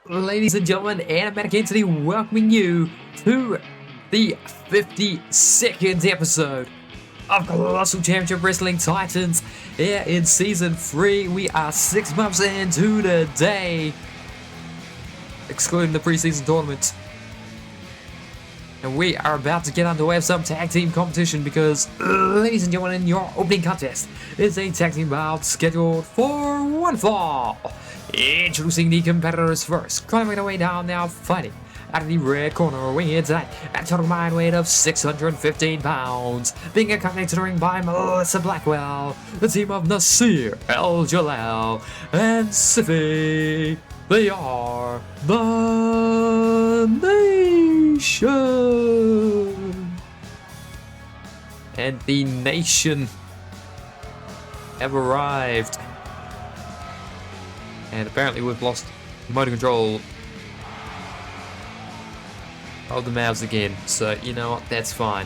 Ladies and gentlemen, Animatic Entity welcoming you to the 52nd episode of Colossal Championship Wrestling Titans. Here in Season 3, we are 6 months into the day, excluding the preseason tournament. And we are about to get underway with some tag team competition because, ladies and gentlemen, your opening contest is a tag team bout scheduled for one fall. Introducing the competitors first, climbing their way down now, fighting out of the red corner, weighing in tonight at a total combined weight of 615 pounds, being accompanied to the ring by Melissa Blackwell, the team of Nasir El Jalal and Siffy. They are the Nation, and the Nation have arrived. And apparently we've lost motor control of the Mavs again. So, you know what, that's fine.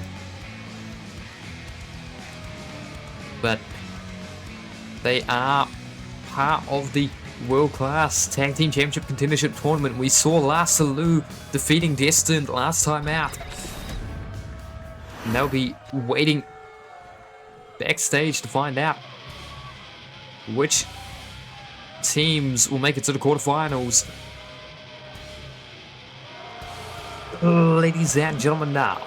But they are part of the world-class Tag Team Championship Contendership Tournament. We saw Lars Salou defeating Destined last time out. And they'll be waiting backstage to find out which teams will make it to the quarterfinals. Ladies and gentlemen, now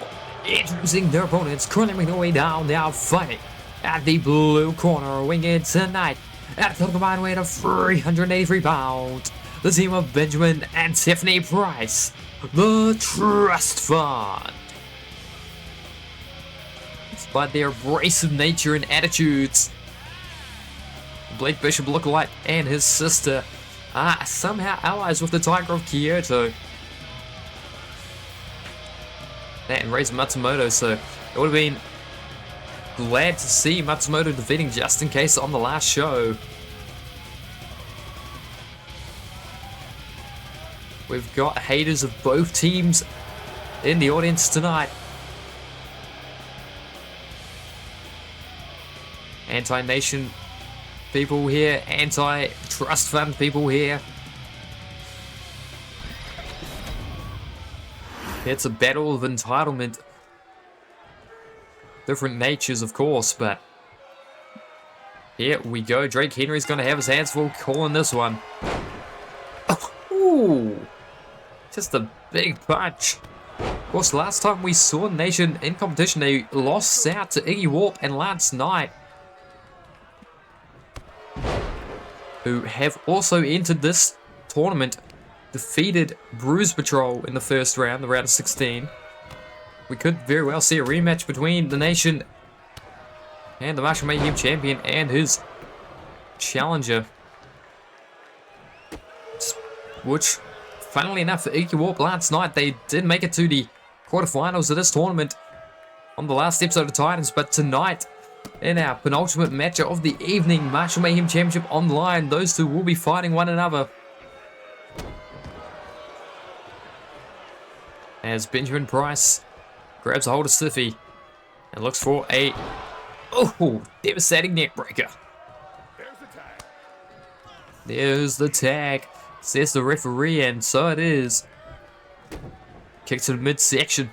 introducing their opponents, currently making their way down, now fighting at the blue corner, winging tonight at a total combined weight of 383 pounds. The team of Benjamin and Tiffany Price, the Trust Fund. Despite their abrasive nature and attitudes, Blake Bishop lookalike and his sister are somehow allies with the Tiger of Kyoto. And Reisa Matsumoto, so it would have been glad to see Matsumoto defeating Just In Case on the last show. We've got haters of both teams in the audience tonight. Anti-Nation people here, anti-Trust Fund people here. It's a battle of entitlement. Different natures, of course, but here we go. Drake Henry's going to have his hands full calling this one. Oh, ooh, just a big punch. Of course, last time we saw Nation in competition, they lost out to Iggy Warp and Lance Knight, who have also entered this tournament, defeated Bruise Patrol in the first round, the round of 16. We could very well see a rematch between the Nation and the Marshall Mayhem champion and his challenger. Which, funnily enough, for Iggy Warp Lance Knight, they did make it to the quarterfinals of this tournament on the last episode of Titans, but tonight, in our penultimate match of the evening, Marshall Mayhem Championship Online, those two will be fighting one another. As Benjamin Price grabs a hold of Siffy and looks for a devastating neck breaker. There's the tag, says the referee, and so it is. Kick to the midsection.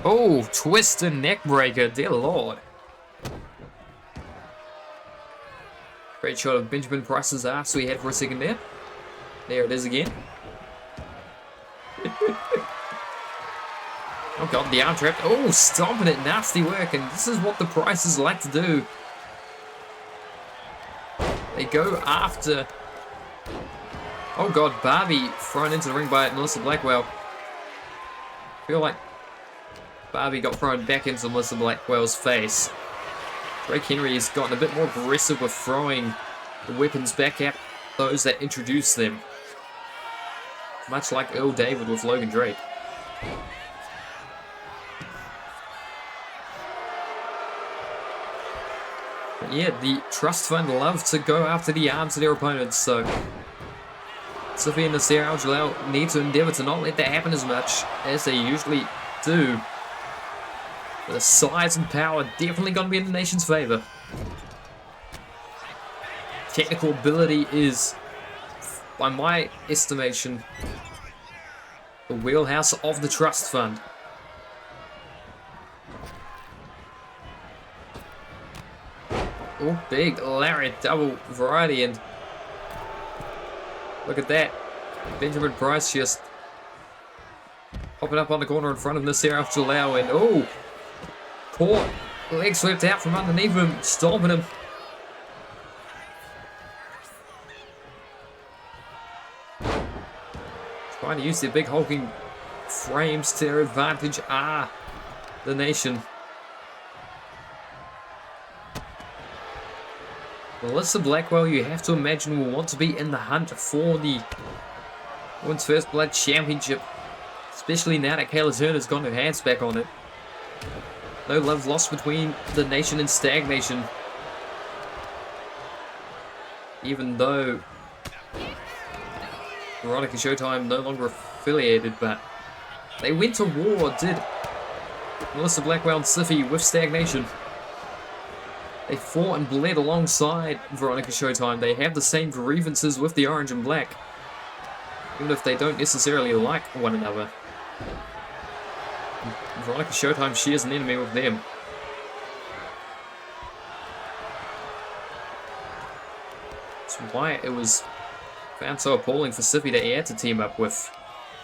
Oh, twist and neck breaker, dear lord. Great shot of Benjamin Price's ass we had for a second there. There it is again. Oh god, the arm trap. Oh, stomping it, nasty work, and this is what the Prices like to do. They go after... Oh god, Barbie thrown into the ring by Melissa Blackwell. I feel like Barbie got thrown back into Melissa Blackwell's face. Drake Henry has gotten a bit more aggressive with throwing the weapons back at those that introduce them. Much like Earl David with Logan Drake. But yeah, the Trust Fund love to go after the arms of their opponents, so Sophie and Nasir Al Jalal need to endeavour to not let that happen as much as they usually do. But the size and power definitely going to be in the Nation's favour. Technical ability is by my estimation, the wheelhouse of the trust fund. Oh, big lariat double variety, and look at that. Benjamin Price just popping up on the corner in front of Nasser Al-Jalal, and oh, caught, leg swept out from underneath him, stomping him. Trying to use their big hulking frames to their advantage. The nation. Melissa Blackwell, you have to imagine, will want to be in the hunt for the Women's First Blood Championship, especially now that Kayla Turner's got her hands back on it. No love lost between the nation and stagnation, even though Veronica Showtime no longer affiliated, but they went to war, did Melissa Blackwell and Siffy with stagnation. They fought and bled alongside Veronica Showtime. They have the same grievances with the Orange and Black, even if they don't necessarily like one another. Veronica Showtime shares an enemy with them. That's why it was found so appalling for Siffy that he had to team up with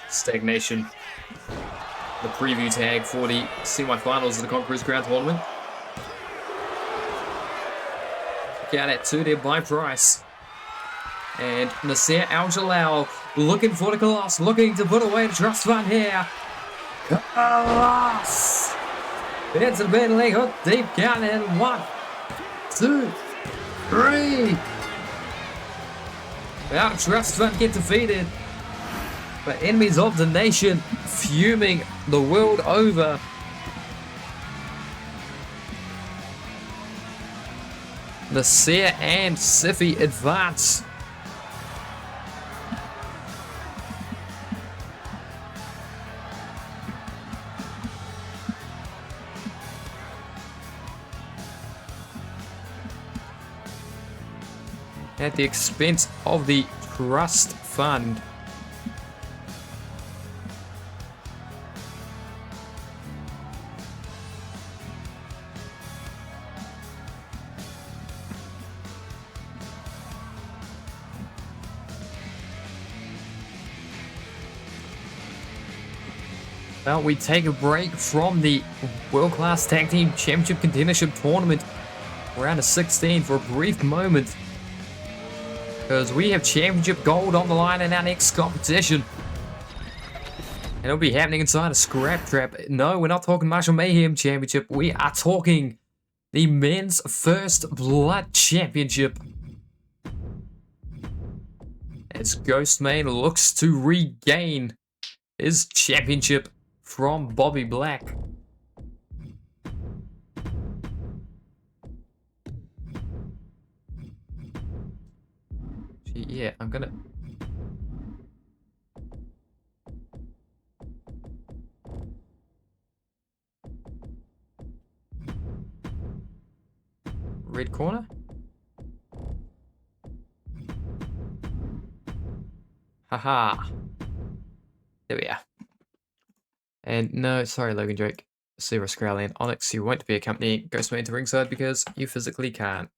Stagnation. The preview tag for the semi-finals of the Conqueror's Crown tournament. Out at 2 there by Price. And Nasser Al-Jalal looking for the Colossal, looking to put away the trust fund here. Colossal! It's a bit leg hook deep count in 1, 2, 3. Our trust fund get defeated. But enemies of the nation fuming the world over. Nasser and Siffy advance. At the expense of the trust fund. Well, we take a break from the World Class Tag Team Championship Contendership Tournament round of 16 for a brief moment, because we have Championship Gold on the line in our next competition. And it'll be happening inside a Scrap Trap. No, we're not talking Marshall Mayhem Championship. We are talking the Men's First Blood Championship, as Ghostman looks to regain his championship from Bobby Black. Yeah, I'm gonna... Red corner? Haha. There we are. And no, sorry Logan Drake, Sarah Scrowley and Onyx, you won't be accompanying Ghostman to ringside because you physically can't.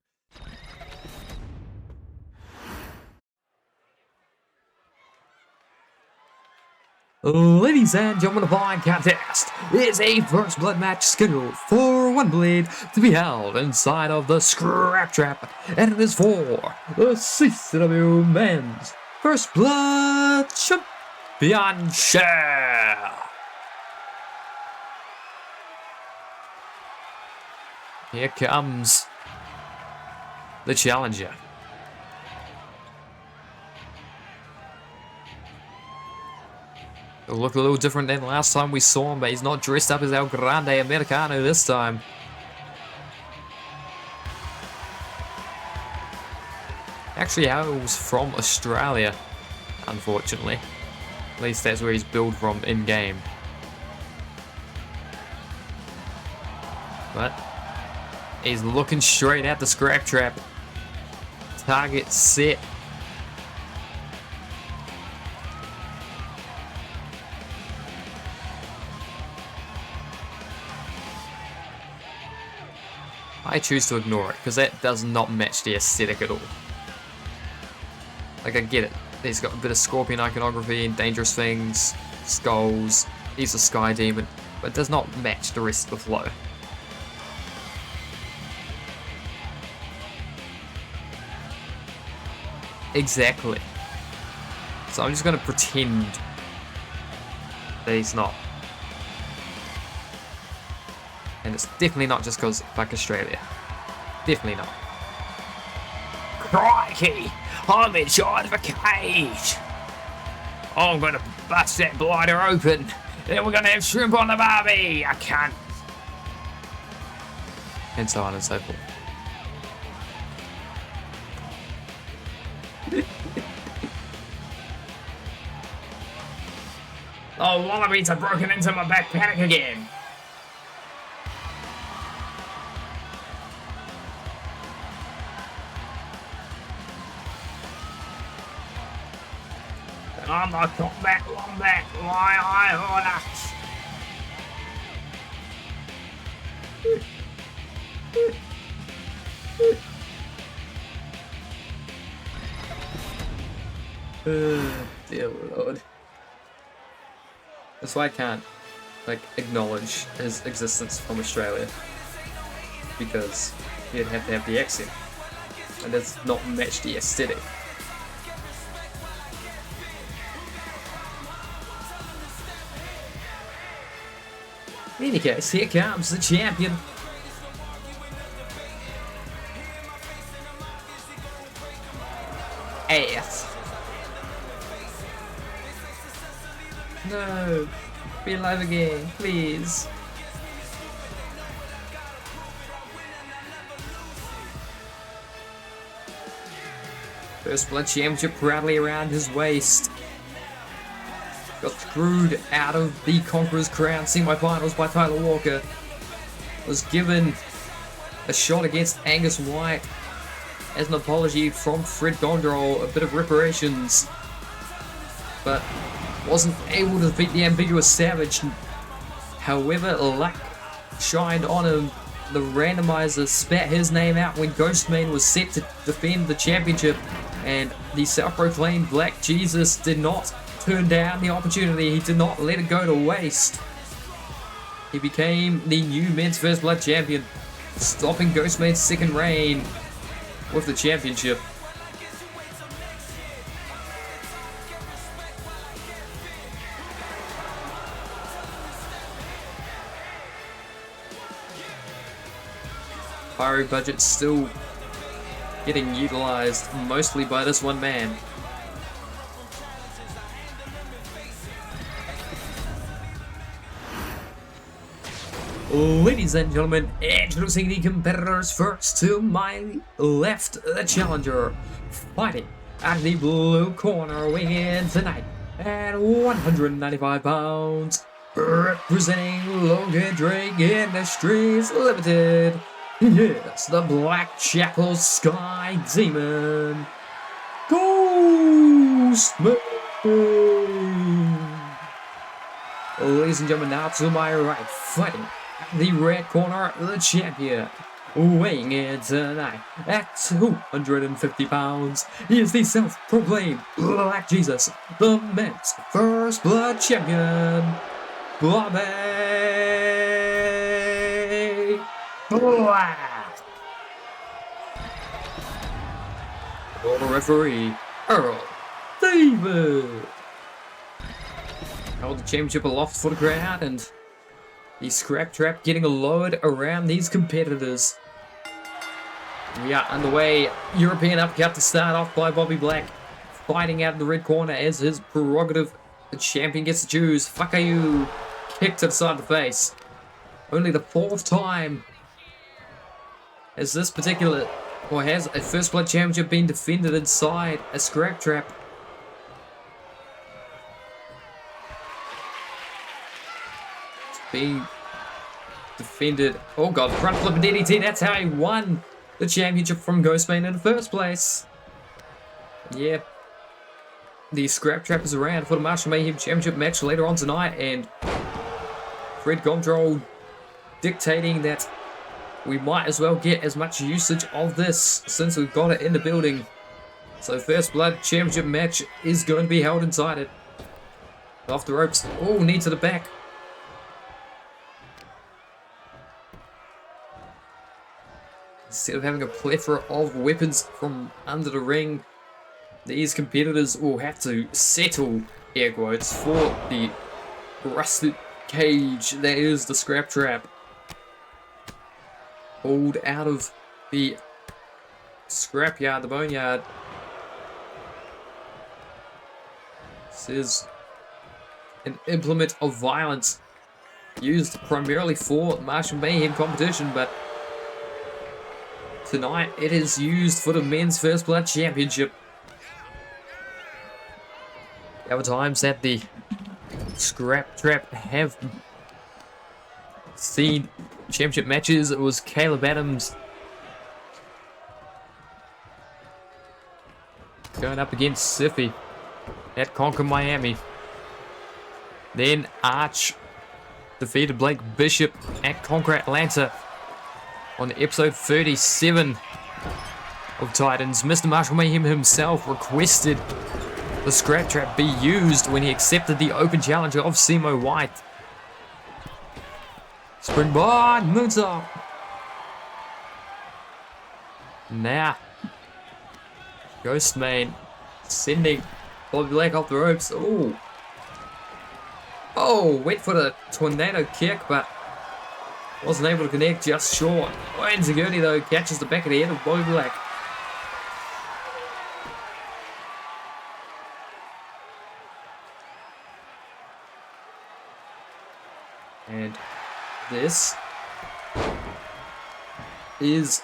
Ladies and gentlemen, the following contest is a first blood match scheduled for one blade to be held inside of the Scrap Trap, and it is for the CCW Men's First Blood Championship. Here comes the challenger. It'll look a little different than last time we saw him, but he's not dressed up as El Grande Americano this time. Actually hails from Australia, unfortunately. At least that's where he's billed from in-game. But he's looking straight at the Scrap Trap. Target set. I choose to ignore it because that does not match the aesthetic at all. Like, I get it. He's got a bit of Scorpion iconography and dangerous things, skulls. He's a Sky Demon, but it does not match the rest of the flow. Exactly. So I'm just going to pretend that he's not. And it's definitely not just because fuck Australia. Definitely not. Crikey! I'm inside of a cage! I'm gonna bust that blighter open, then we're gonna have shrimp on the barbie! I can't. And so on and so forth. Oh, wallabies have broken into my backpack again! I'm the combat wombat, why I order. Dear Lord. That's why I can't, like, acknowledge his existence from Australia. Because he'd have to have the accent. And does not match the aesthetic. In any case, here comes the champion. Ass. No. Be alive again, please. First Blood Championship proudly around his waist. Got screwed out of the Conqueror's Crown semi-finals by Tyler Walker. Was given a shot against Angus White as an apology from Fred Gondrol, a bit of reparations, but wasn't able to defeat the ambiguous Savage. However, luck shined on him. The randomizer spat his name out when Ghostman was set to defend the championship, and the self-proclaimed Black Jesus did not turn down the opportunity. He did not let it go to waste. He became the new men's First Blood champion, stopping Ghostman's second reign with the championship. Pyro budget still getting utilized mostly by this one man. Ladies and gentlemen, introducing the competitors. First to my left, the challenger, fighting at the blue corner, weighing in tonight at 195 pounds, representing Logan Drake Industries Limited. Yes, the Black Jackal Sky Demon, Ghostman. Ladies and gentlemen, now to my right, fighting the red corner, the champion, weighing in tonight at 250 pounds. He is the self-proclaimed Black Jesus, the men's First Blood champion, Bobby Black. Former referee, Earl David. Held the championship aloft for the crowd, and the scrap trap getting a load around these competitors. We are underway. European uppercut to start off by Bobby Black, fighting out in the red corner as his prerogative. The champion gets to choose. Fuck you. Kick to the side of the face. Only the fourth time has this particular, or has a First Blood championship been defended inside a scrap trap. Being defended. Oh god, front flip and DDT. That's how he won the championship from Ghostman in the first place. Yeah. The scrap trap is around for the Martial Mayhem championship match later on tonight, and Fred Gondrol dictating that we might as well get as much usage of this since we've got it in the building. So First Blood Championship match is going to be held inside it. Off the ropes. Oh, knee to the back. Instead of having a plethora of weapons from under the ring, these competitors will have to settle, air quotes, for the rusted cage that is the scrap trap. Pulled out of the scrapyard, the boneyard. This is an implement of violence used primarily for Martial Mayhem competition, but tonight it is used for the Men's First Blood Championship. The other times that the scrap trap have seen championship matches, it was Caleb Adams going up against Siffy at Conquer Miami. Then Arch defeated Blake Bishop at Conquer Atlanta on episode 37 of Titans. Mr. Martial Mayhem himself requested the scrap trap be used when he accepted the open challenge of Simo White. Springboard moonsault. Now, Ghostman sending Bobby Black off the ropes. Oh, went for the tornado kick, but wasn't able to connect, just short. And Zagurni though catches the back of the head of Bobby Black. And this is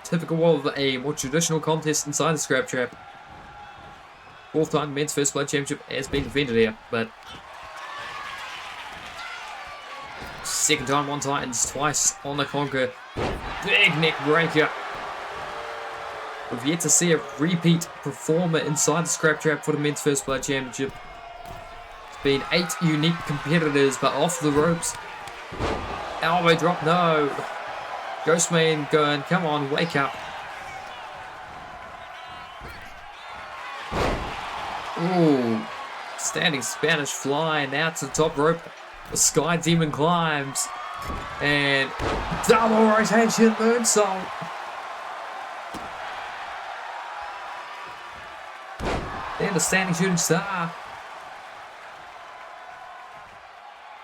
typical of a more traditional contest inside the scrap trap. Fourth time Men's First Blood Championship has been defended here, but second time on Titans, twice on the Conquer. Big neck breaker. We've yet to see a repeat performer inside the scrap trap for the Men's First Blood Championship. It's been 8 unique competitors, but off the ropes. Elbow drop, no. Ghostman going, come on, wake up. Ooh, standing Spanish fly now to the top rope. The Sky Demon climbs. And double rotation moonsault. Then the standing shooting star.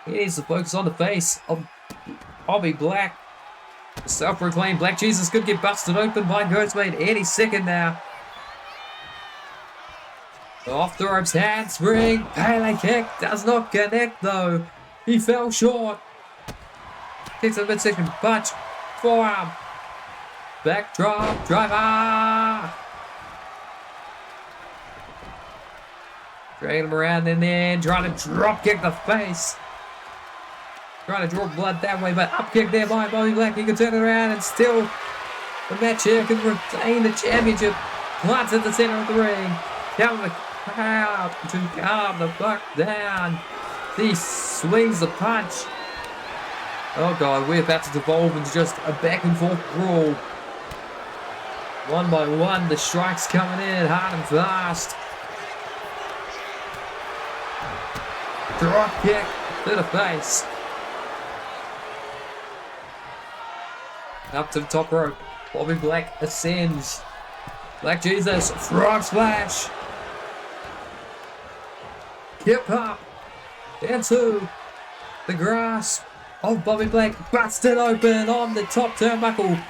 He needs to focus on the face of Bobby Black. The self-proclaimed Black Jesus could get busted open by Ghostman any second now. Off the ropes, handspring, Pele kick, does not connect though. He fell short. Kicks a midsection punch, forearm, backdrop, driver. Dragging him around and then trying to drop kick the face. Trying to draw blood that way, but up kick there by Bobby Black. He can turn it around and still the match here can retain the championship. Plants at the center of the ring. Down the crowd to calm the fuck down. He swings the punch. Oh god, we're about to devolve into just a back and forth brawl. One by one, the strikes coming in hard and fast. Drop kick to the face. Up to the top rope. Bobby Black ascends. Black Jesus, frog splash. Hip hop. Into the grasp of Bobby Black. Busted open on the top turnbuckle.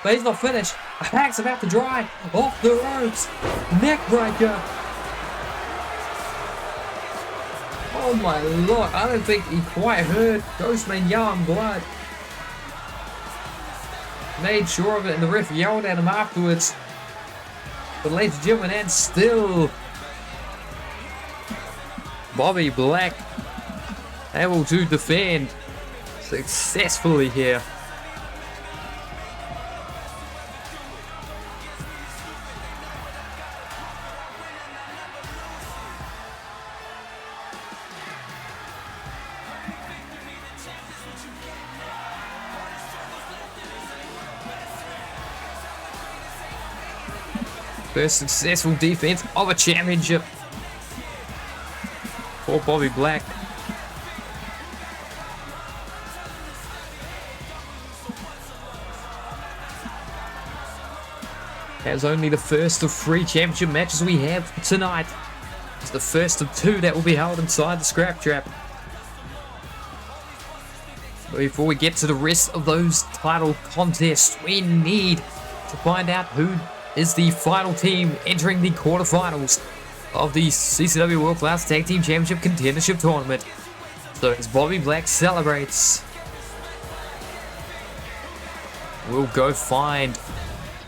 But he's not finished. A hack's about to dry. Off the ropes. Neck breaker. Oh my lord. I don't think he quite heard Ghostman yelling blood. Made sure of it, and the ref yelled at him afterwards. But ladies and gentlemen, and still Bobby Black able to defend successfully here. First successful defense of a championship for Bobby Black. As only the first of 3 championship matches we have tonight. It's the first of 2 that will be held inside the Scrap Trap. But before we get to the rest of those title contests, we need to find out who is the final team entering the quarterfinals of the CCW World Class Tag Team Championship Contendership Tournament. So as Bobby Black celebrates, we'll go find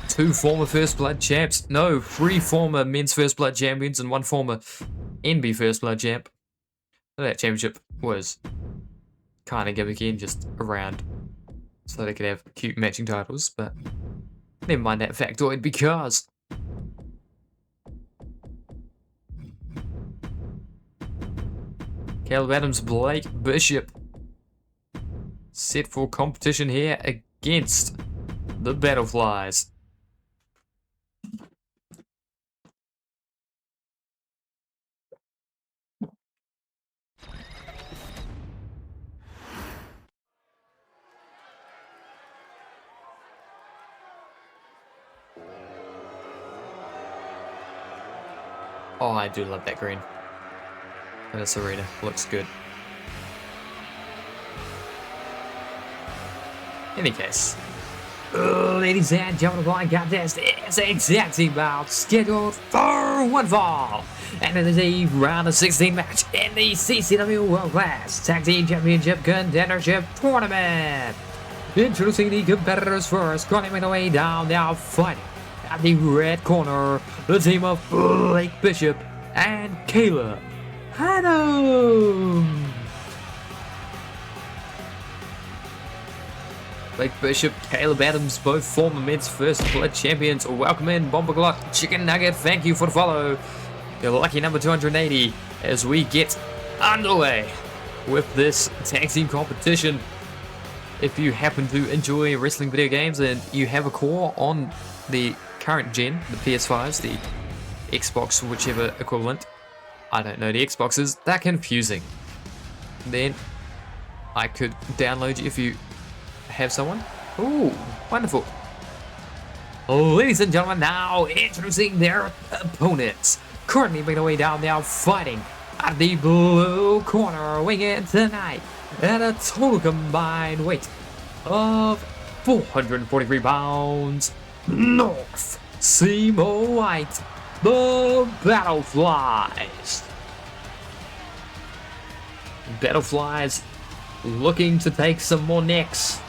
2 former First Blood champs. No, 3 former Men's First Blood champions and 1 former NB First Blood champ. That championship was kind of gimmicky and just around so they could have cute matching titles, but never mind that factoid because Caleb Adams, Blake Bishop set for competition here against the Battleflies. Oh, I do love that green. This arena looks good. Any case, ladies and gentlemen, blind contest is exactly about scheduled for one fall, and it is a round of 16 match in the CCW World Class Tag Team Championship Contendership Tournament. Introducing the competitors first, climbing the way down, now fighting at the red corner, the team of Blake Bishop and Caleb Adams. Blake Bishop, Caleb Adams, both former Men's First Blood champions. Welcome in, Bomber Glock, Chicken Nugget, thank you for the follow. Your lucky number 280 as we get underway with this tag team competition. If you happen to enjoy wrestling video games and you have a core on the current gen, the PS5s, the Xbox, whichever equivalent, I don't know the Xboxes, they're confusing. Then I could download you if you have someone. Ooh, wonderful. Ladies and gentlemen, now introducing their opponents. Currently making their way down, now fighting at the blue corner, weighing in tonight at a total combined weight of 443 pounds. North Seymour White, the Battleflies. Battleflies looking to take some more necks.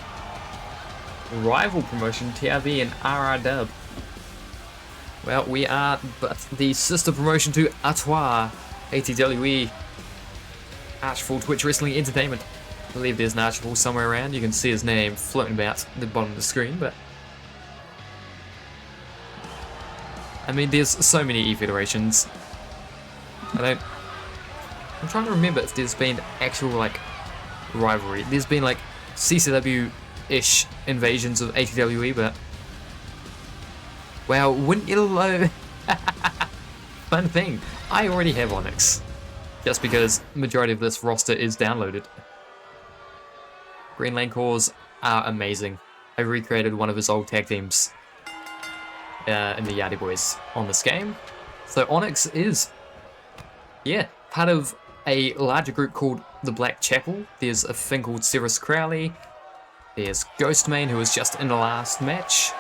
Rival promotion TRV and RRW. Well, we are but the sister promotion to Artois, ATWE, Archibald Twitch Wrestling Entertainment. I believe there's an Archibald somewhere around. You can see his name floating about at the bottom of the screen, but I mean, there's so many E-Federations. I'm trying to remember if there's been actual, like, rivalry. There's been, like, CCW-ish invasions of ATWE, but well, wouldn't you know? Fun thing, I already have Onyx. Just because the majority of this roster is downloaded. Green Lane Cores are amazing. I recreated one of his old tag teams in the Yardie Boys on this game. So Onyx is, yeah, part of a larger group called the Black Chapel. There's a thing called Cyrus Crowley. There's Ghostman, who was just in the last match.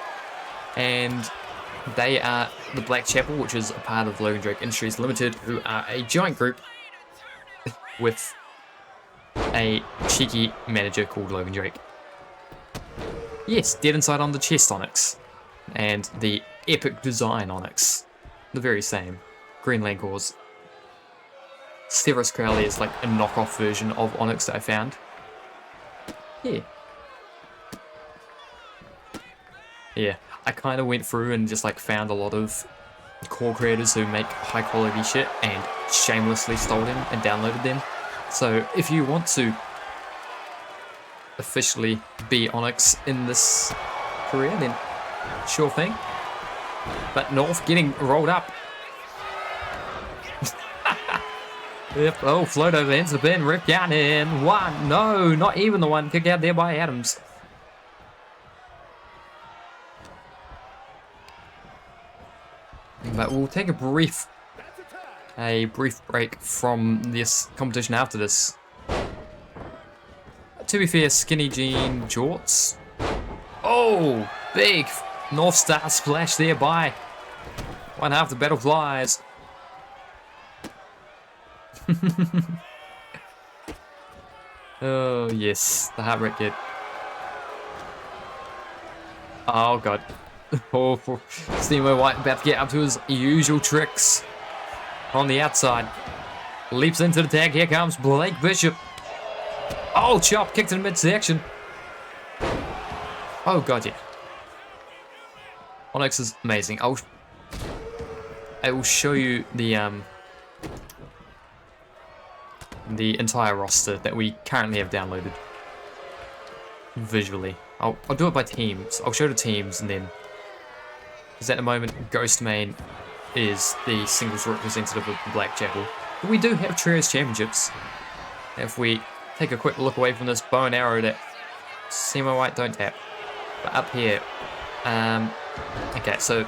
And they are the Black Chapel, which is a part of Logan Drake Industries Limited, who are a giant group with a cheeky manager called Logan Drake. Yes, dead inside on the chest Onyx. And the epic design Onyx. The very same. Green Lane Cores. Cyrus Crowley is like a knockoff version of Onyx that I found. Yeah. Yeah, I kind of went through and just like found a lot of core creators who make high quality shit and shamelessly stole them and downloaded them. So if you want to officially be Onyx in this career, then sure thing. But North getting rolled up. Yep. Oh, float over into the bin. Rip down in one. No, not even the one. Kick out there by Adams. But we'll take a brief break from this competition after this. To be fair, skinny jean jorts. Oh, big North Star splash there by one half the battle flies. Oh, yes, the heartbreak kid. Oh, God. Oh, Steamo White about to get up to his usual tricks on the outside. Leaps into the tag. Here comes Blake Bishop. Oh, chop kicked in midsection. Oh, God, yeah. Onyx is amazing. I will show you the entire roster that we currently have downloaded visually. I'll do it by teams. I'll show the teams and then, because at the moment Ghost Main is the singles representative of the Blackjackal. But we do have Trios Championships. If we take a quick look away from this bow and arrow that Semo White don't tap. But up here, okay, so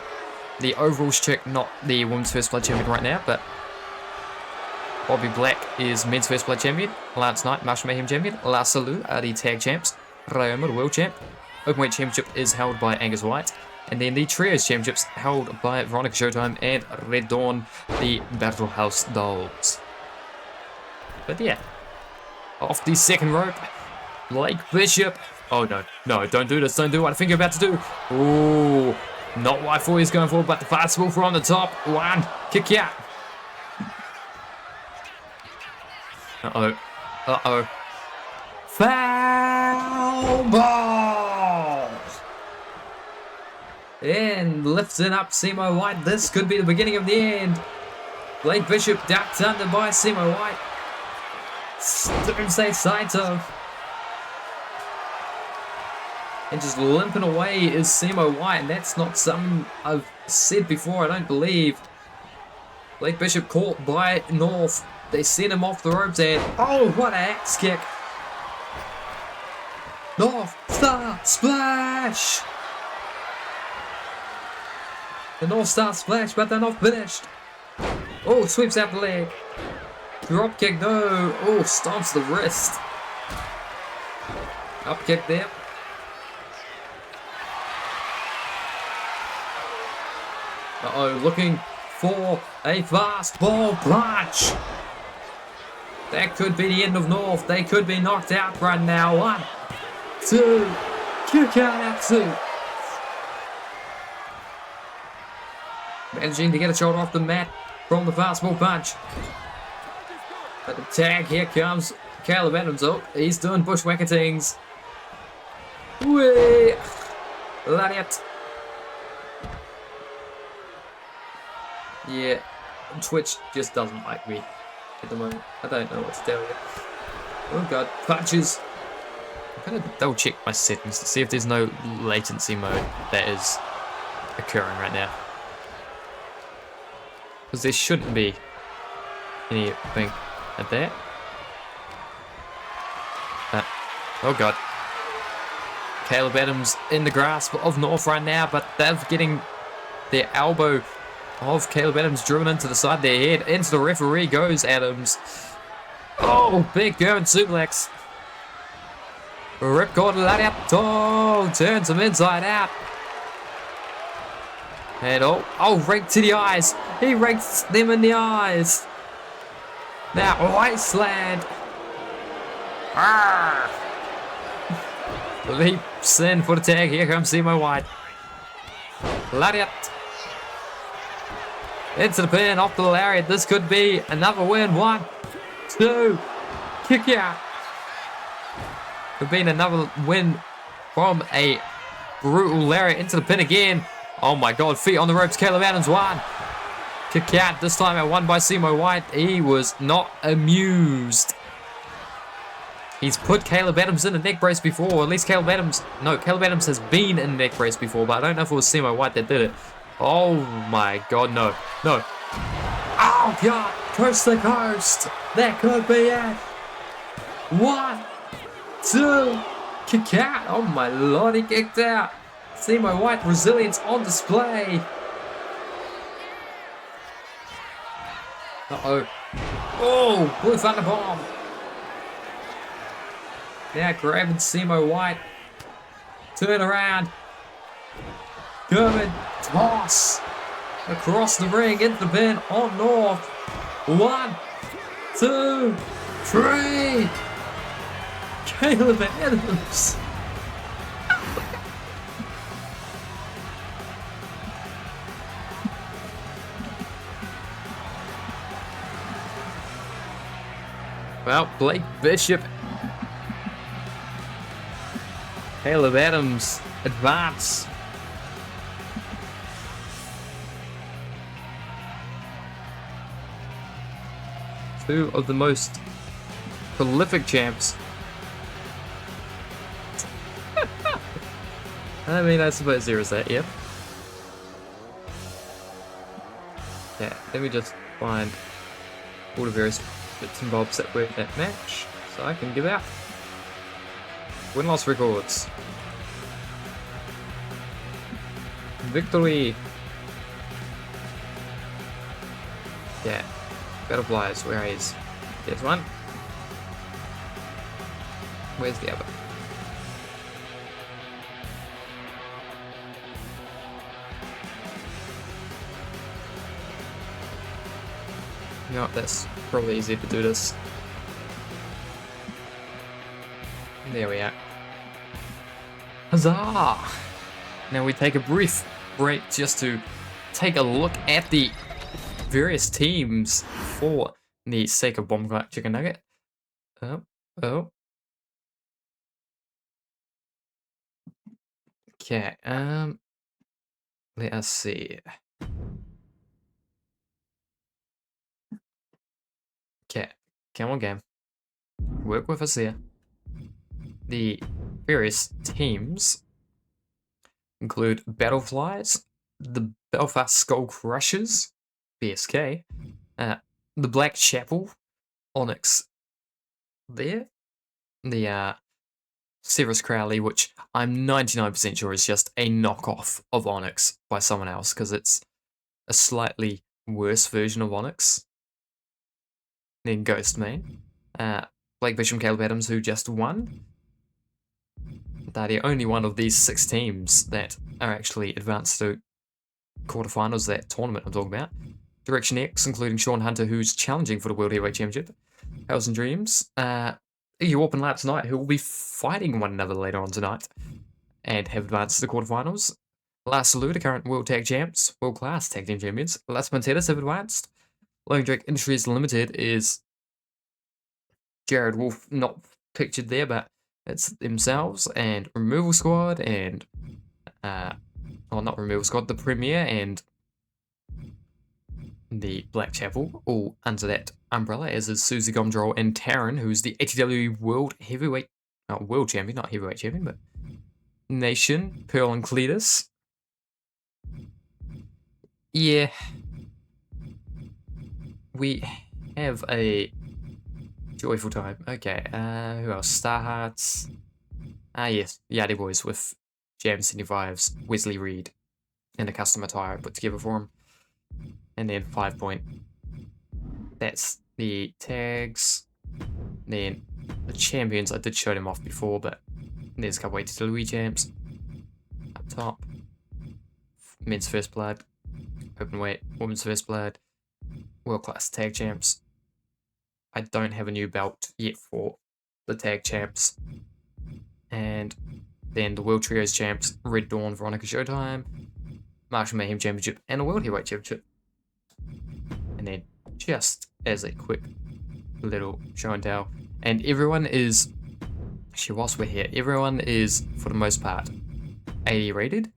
the overalls chick, not the women's first blood champion right now, but Bobby Black is men's first blood champion. Lance Knight, Marshall Mayhem champion. La Salu are the tag champs. Ryoma, the world champ. Openweight championship is held by Angus White. And then the Trios championships held by Veronica Showtime and Red Dawn, the Battle House Dolls. But yeah, off the second rope, Blake Bishop. Oh no, no, don't do this, don't do what I think you're about to do. Ooh, not what I thought he was going for, but the fastball from the top. One, kick out. Uh-oh, uh-oh. Foul ball! And lifting up Semo White. This could be the beginning of the end. Blake Bishop ducked under by Semo White. Doomsday Saito. And just limping away is Semo White. And that's not something I've said before, I don't believe. Blake Bishop caught by North. They sent him off the ropes and oh, what an axe kick. North Star Splash! The North Star Splash, but they're not finished. Oh, sweeps out the leg. Drop kick, no. Oh, stomps the wrist. Up kick there. Uh-oh, looking for a fastball punch. That could be the end of North. They could be knocked out right now. 1, 2, kick out at 2. Managing to get a shot off the mat from the fastball punch. But the tag, here comes Caleb Adams. Oh, he's doing bushwhacker things. Whee! Lariat. Yeah, Twitch just doesn't like me at the moment. I don't know what to tell you. Oh god, punches. I'm gonna double check my settings to see if there's no latency mode that is occurring right now. Because there shouldn't be anything like that. Oh god. Caleb Adams in the grasp of North right now, but they're getting their elbow of Caleb Adams driven into the side of their head. Into the referee goes Adams. Oh, big German suplex. Ripcord Lariato turns him inside out. And oh, raked to the eyes. He rakes them in the eyes. Now, Iceland. Leaps in for the tag. Here comes Semo White. Lariat. Into the pin, off the lariat. This could be another win. 1, 2, kick out. Could be another win from a brutal lariat into the pin again. Oh my god, feet on the ropes. Caleb Adams 1. Kick out, this time at 1 by Semo White. He was not amused. He's put Caleb Adams in a neck brace before, or at least Caleb Adams has been in a neck brace before, but I don't know if it was Semo White that did it. Oh my god, no. No. Oh god! Coast to coast! That could be it! 1, 2, kick out! Oh my lord, he kicked out! See my white resilience on display! Uh-oh. Oh! Blue Thunder Bomb! Now grabbing Simo White. Turn around. German toss. Across the ring, into the bin, on North. 1, 2, 3. Caleb Adams. Well, Blake Bishop. Caleb Adams advance. Two of the most prolific champs. I mean, I suppose there is that, yep. Yeah, let me just find all the various bits and bobs that were in that match, so I can give out win-loss records. Victory. Yeah, Butterflies, where is? There's one. Where's the other? You know what, that's probably easier to do this. There we are. Huzzah! Now we take a brief break just to take a look at the various teams for the sake of Bomb Clap Chicken Nugget. Oh. Okay, let us see. Okay, come on game. Work with us here. The various teams include Battleflies, the Belfast Skull Crushers, BSK, the Black Chapel, Onyx there, the Severus Crowley, which I'm 99% sure is just a knockoff of Onyx by someone else, because it's a slightly worse version of Onyx. Then Ghostman, Blake Bishop, Caleb Adams, who just won. They're the only one of these 6 teams that are actually advanced to quarterfinals, that tournament I'm talking about. Direction X, including Sean Hunter, who's challenging for the World Heavyweight Championship. Howls and Dreams, you open lap tonight, who will be fighting one another later on tonight and have advanced to the quarterfinals. Last Salute, the current World Tag Champs, World Class Tag Team Champions. Las Panteras have advanced. Logan Drake Industries Limited is Jared Wolf, not pictured there, but it's themselves, and Removal Squad, and not Removal Squad, the Premier and the Black Chapel, all under that umbrella, as is Susie Gomdrol and Taryn, who's the ATW World Heavyweight, World Champion, not Heavyweight Champion, but Nation, Pearl and Cletus. Yeah. We have a joyful time. Okay, who else? Star Hearts. Yes, Yardie Boys with Jam 75's Wesley Reed and a custom attire put together for him. And then 5 Point. That's the tags. Then the champions, I did show them off before, but there's a couple of ATW champs. Up top. Men's First Blood. Openweight. Women's First Blood. World Class Tag Champs. I don't have a new belt yet for the Tag Champs. And then the World Trios Champs, Red Dawn, Veronica Showtime, Martial Mayhem Championship, and a World Heavyweight Championship. And then just as a quick little show and tell, and everyone is, actually whilst we're here, everyone is, for the most part, 80 rated.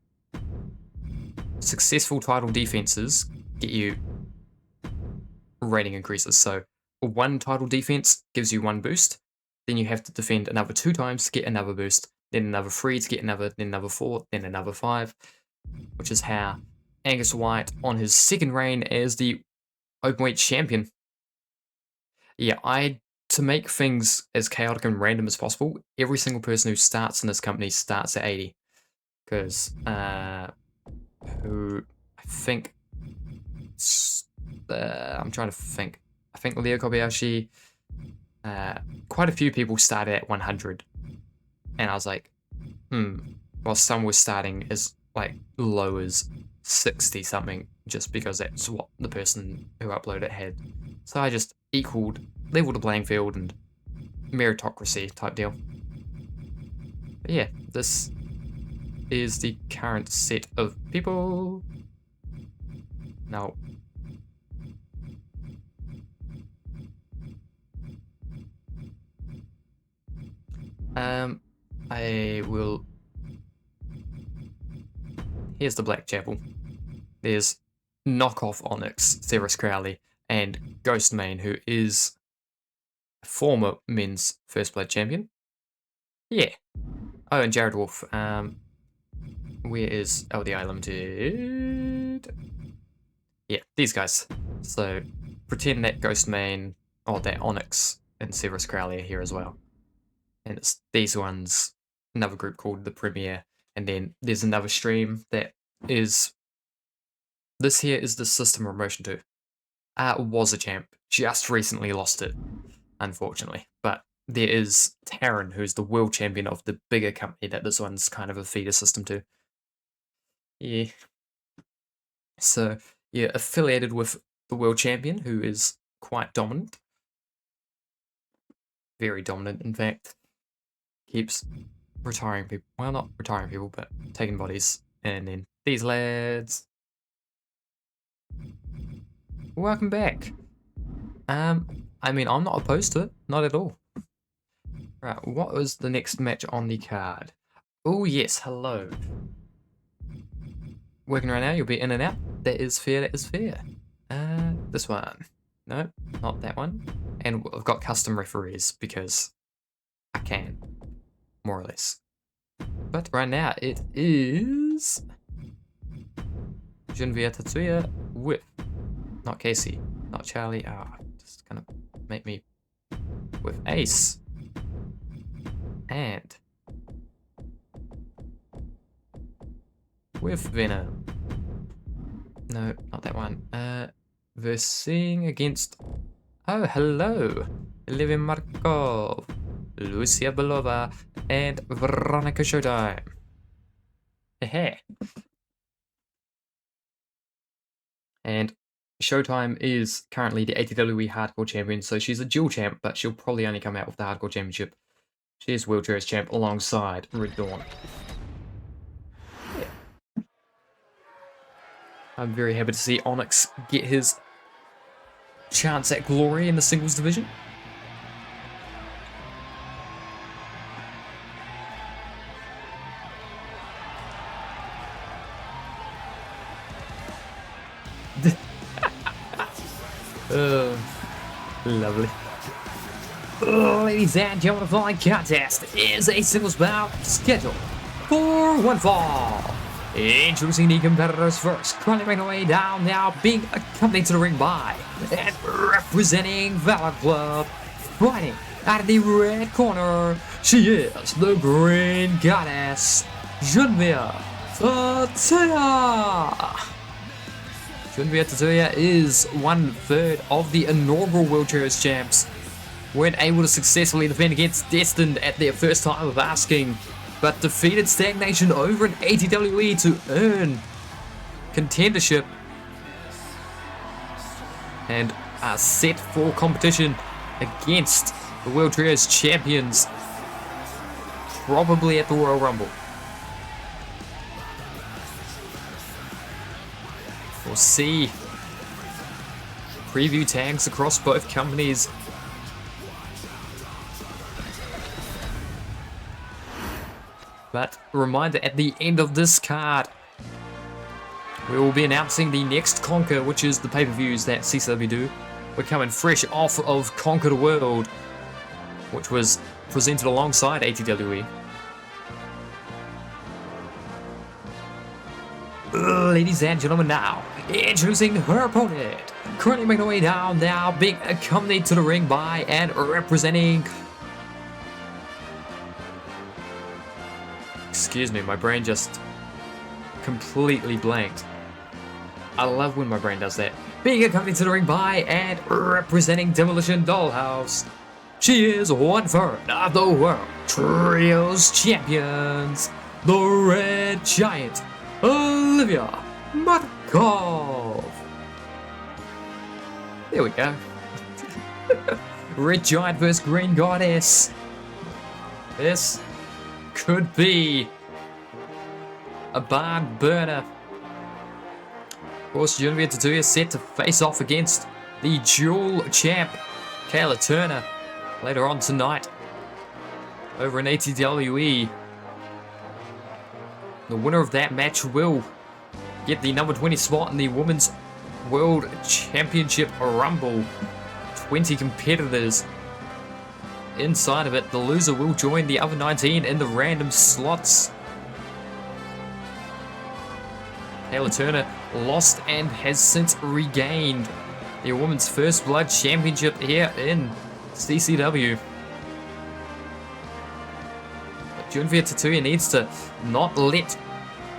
Successful title defenses get you rating increases. So one title defense gives you 1 boost, then you have to defend another 2 times to get another boost, then another 3 to get another, then another 4, then another 5, which is how Angus White on his second reign as the Openweight champion. Yeah, to make things as chaotic and random as possible, every single person who starts in this company starts at 80. Because, who, I think, I'm trying to think. I think Leo Kobayashi, quite a few people started at 100. And I was like, well, some were starting as, like, low as 60 something, just because that's what the person who uploaded it had. So I just leveled the playing field and meritocracy type deal. But yeah, this is the current set of people. Now, I will. Here's the Black Chapel. There's knockoff Onyx, Severus Crowley, and Ghostmane, who is a former men's First Blood champion. Yeah. Oh, and Jared Wolf. Where is LDI Limited? Yeah, these guys. So pretend that Ghostmane, or that Onyx and Severus Crowley are here as well. And it's these ones, another group called the Premier, and then there's another stream that is. This here is the System of Motion 2. Was a champ, just recently lost it, unfortunately. But there is Taryn, who's the world champion of the bigger company that this one's kind of a feeder system to. Yeah. So, yeah, affiliated with the world champion, who is quite dominant. Very dominant, in fact. Keeps retiring people. Well, not retiring people, but taking bodies. And then these lads. Welcome back. I mean, I'm not opposed to it. Not at all. Right, what was the next match on the card? Oh, yes, hello. Working right now, you'll be in and out. That is fair, that is fair. This one. No, not that one. And I've got custom referees because I can, more or less. But right now, it is Junvia Tatsuya with, not Casey, not Charlie. Just gonna make me with Ace. And with Venom. No, not that one. Versing against. Oh, hello. Living Markov, Lucia Belova, and Veronica Showtime. Hey. And Showtime is currently the ATWE Hardcore Champion, so she's a dual champ, but she'll probably only come out with the Hardcore Championship. She is Wheelchair champ alongside Red Dawn. Yeah. I'm very happy to see Onyx get his chance at glory in the singles division. Lovely. Ladies and gentlemen, the following contest is a singles bout scheduled for one fall. Introducing the competitors first, currently making their way down now, being accompanied to the ring by and representing Valor Club, fighting out of the red corner, she is the Green Goddess, Junvia Tatsuya. Junvia Tatsuya is 1/3 of the inaugural World Series champs. Weren't able to successfully defend against Destined at their first time of asking, but defeated Stagnation over in ATWE to earn contendership and are set for competition against the World Series champions, probably at the Royal Rumble. We'll see preview tags across both companies. But reminder, at the end of this card, we will be announcing the next Conquer, which is the pay-per-views that CCW do. We're coming fresh off of Conquer the World, which was presented alongside ATWE. ladies and gentlemen, now introducing her opponent. Currently making her way down now, being accompanied to the ring by and representing... Excuse me, my brain just completely blanked. I love when my brain does that. Being accompanied to the ring by and representing Demolition Dollhouse. She is 1/3 of the World Trios Champions, the Red Giant, Olivia Markov. There we go. Red Giant versus Green Goddess. This could be a barn burner. Of course, Genevieve Tatuya is set to face off against the dual champ, Kayla Turner, later on tonight over in ATWE. The winner of that match will get the number 20 spot in the Women's World Championship Rumble. 20 competitors inside of it. The loser will join the other 19 in the random slots. Kayla Turner lost and has since regained the Women's First Blood Championship here in CCW. Genevieve Tatuya needs to not let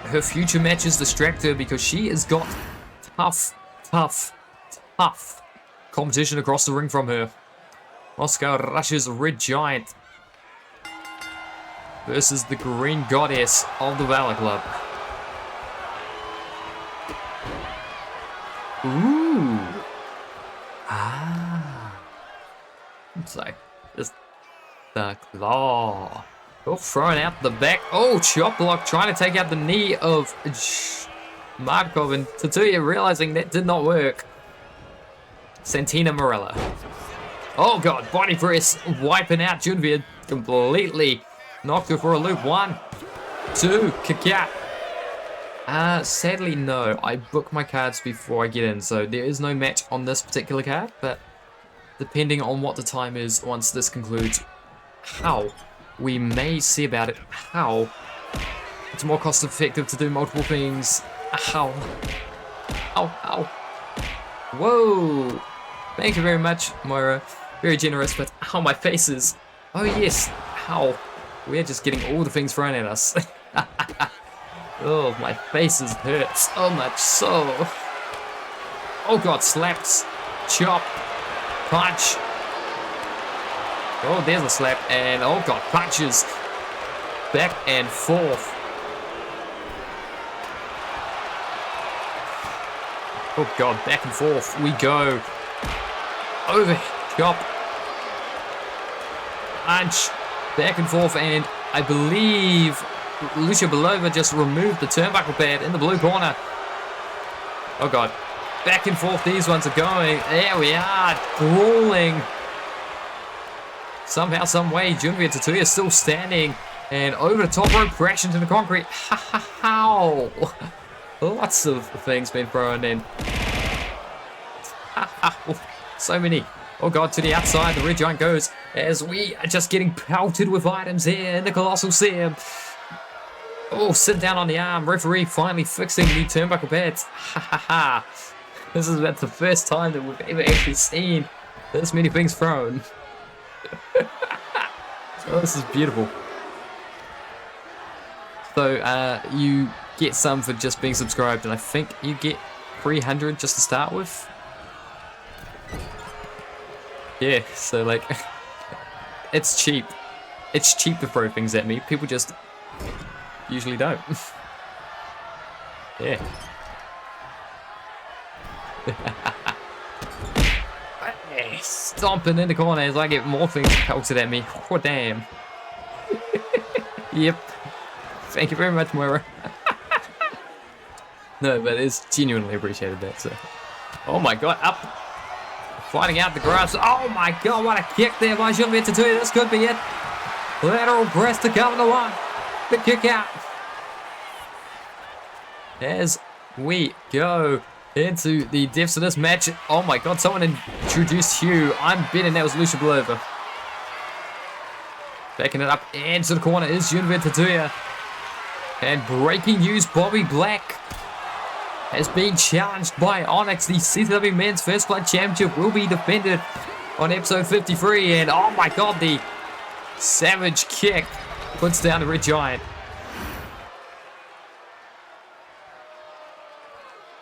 her future matches distract her, because she has got tough competition across the ring from her. Oscar Rush's Red Giant versus the Green Goddess of the Valor Club. Ooh. So, just the claw. Oh, throwing out the back. Oh, chop block, trying to take out the knee of Markov, and Tatuya realizing that did not work. Santina Morella. Oh god, body press, wiping out Genevieve, completely knocked her for a loop. 1, 2, kick out. Sadly, no. I book my cards before I get in, so there is no match on this particular card, but depending on what the time is once this concludes, we may see about it. It's more cost effective to do multiple things. Whoa. Thank you very much, Moira. Very generous, but my faces. Oh yes, we're just getting all the things thrown at us. Oh, my faces hurt so much, so. Oh god, slaps, chop, punch. Oh, there's a slap, and oh god, punches. Back and forth. Oh god, back and forth we go. Over, chop, punch, back and forth, and I believe Lucia Belova just removed the turnbuckle pad in the blue corner. Oh god, back and forth these ones are going. There we are, brawling. Somehow, some way, Genevieve Tatuya is still standing, and over the top rope, crash into the concrete. How? Lots of things being thrown in. So many. Oh god, to the outside, the Red Giant goes as we are just getting pelted with items here in the Colossal Sim. Oh, sit down on the arm. Referee finally fixing the turnbuckle pads. This is about the first time that we've ever actually seen this many things thrown. Oh, this is beautiful. So, you get some for just being subscribed, and I think you get 300 just to start with. Yeah, so like, it's cheap. It's cheap to throw things at me. People just usually don't. Yeah. Stomping in the corner as I get more things pelted at me. Oh, damn. Yep. Thank you very much, Moira. No, but it's genuinely appreciated that, so. Oh my god, up. Fighting out the grass. Oh my god, what a kick there by Genevieve Tatuya. This could be it. Lateral press to cover the 1. The kick out. As we go into the depths of this match. Oh my god, someone introduced Hugh. I'm betting that was Lucia Belova. Backing it up into the corner is Genevieve Tatuya. And breaking news, Bobby Black has been challenged by Onyx. The CCW Men's First Blood Championship will be defended on episode 53. And oh my god, the savage kick puts down the Red Giant.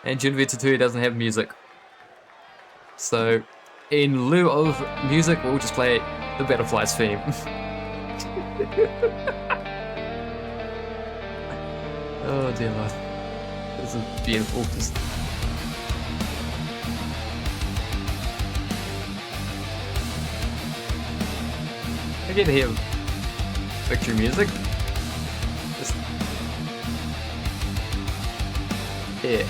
And Genevieve Tattoo doesn't have music. So, in lieu of music, we'll just play the Butterflies theme. Oh dear Lord. This is beautiful. I get to hear victory music. Just... yeah.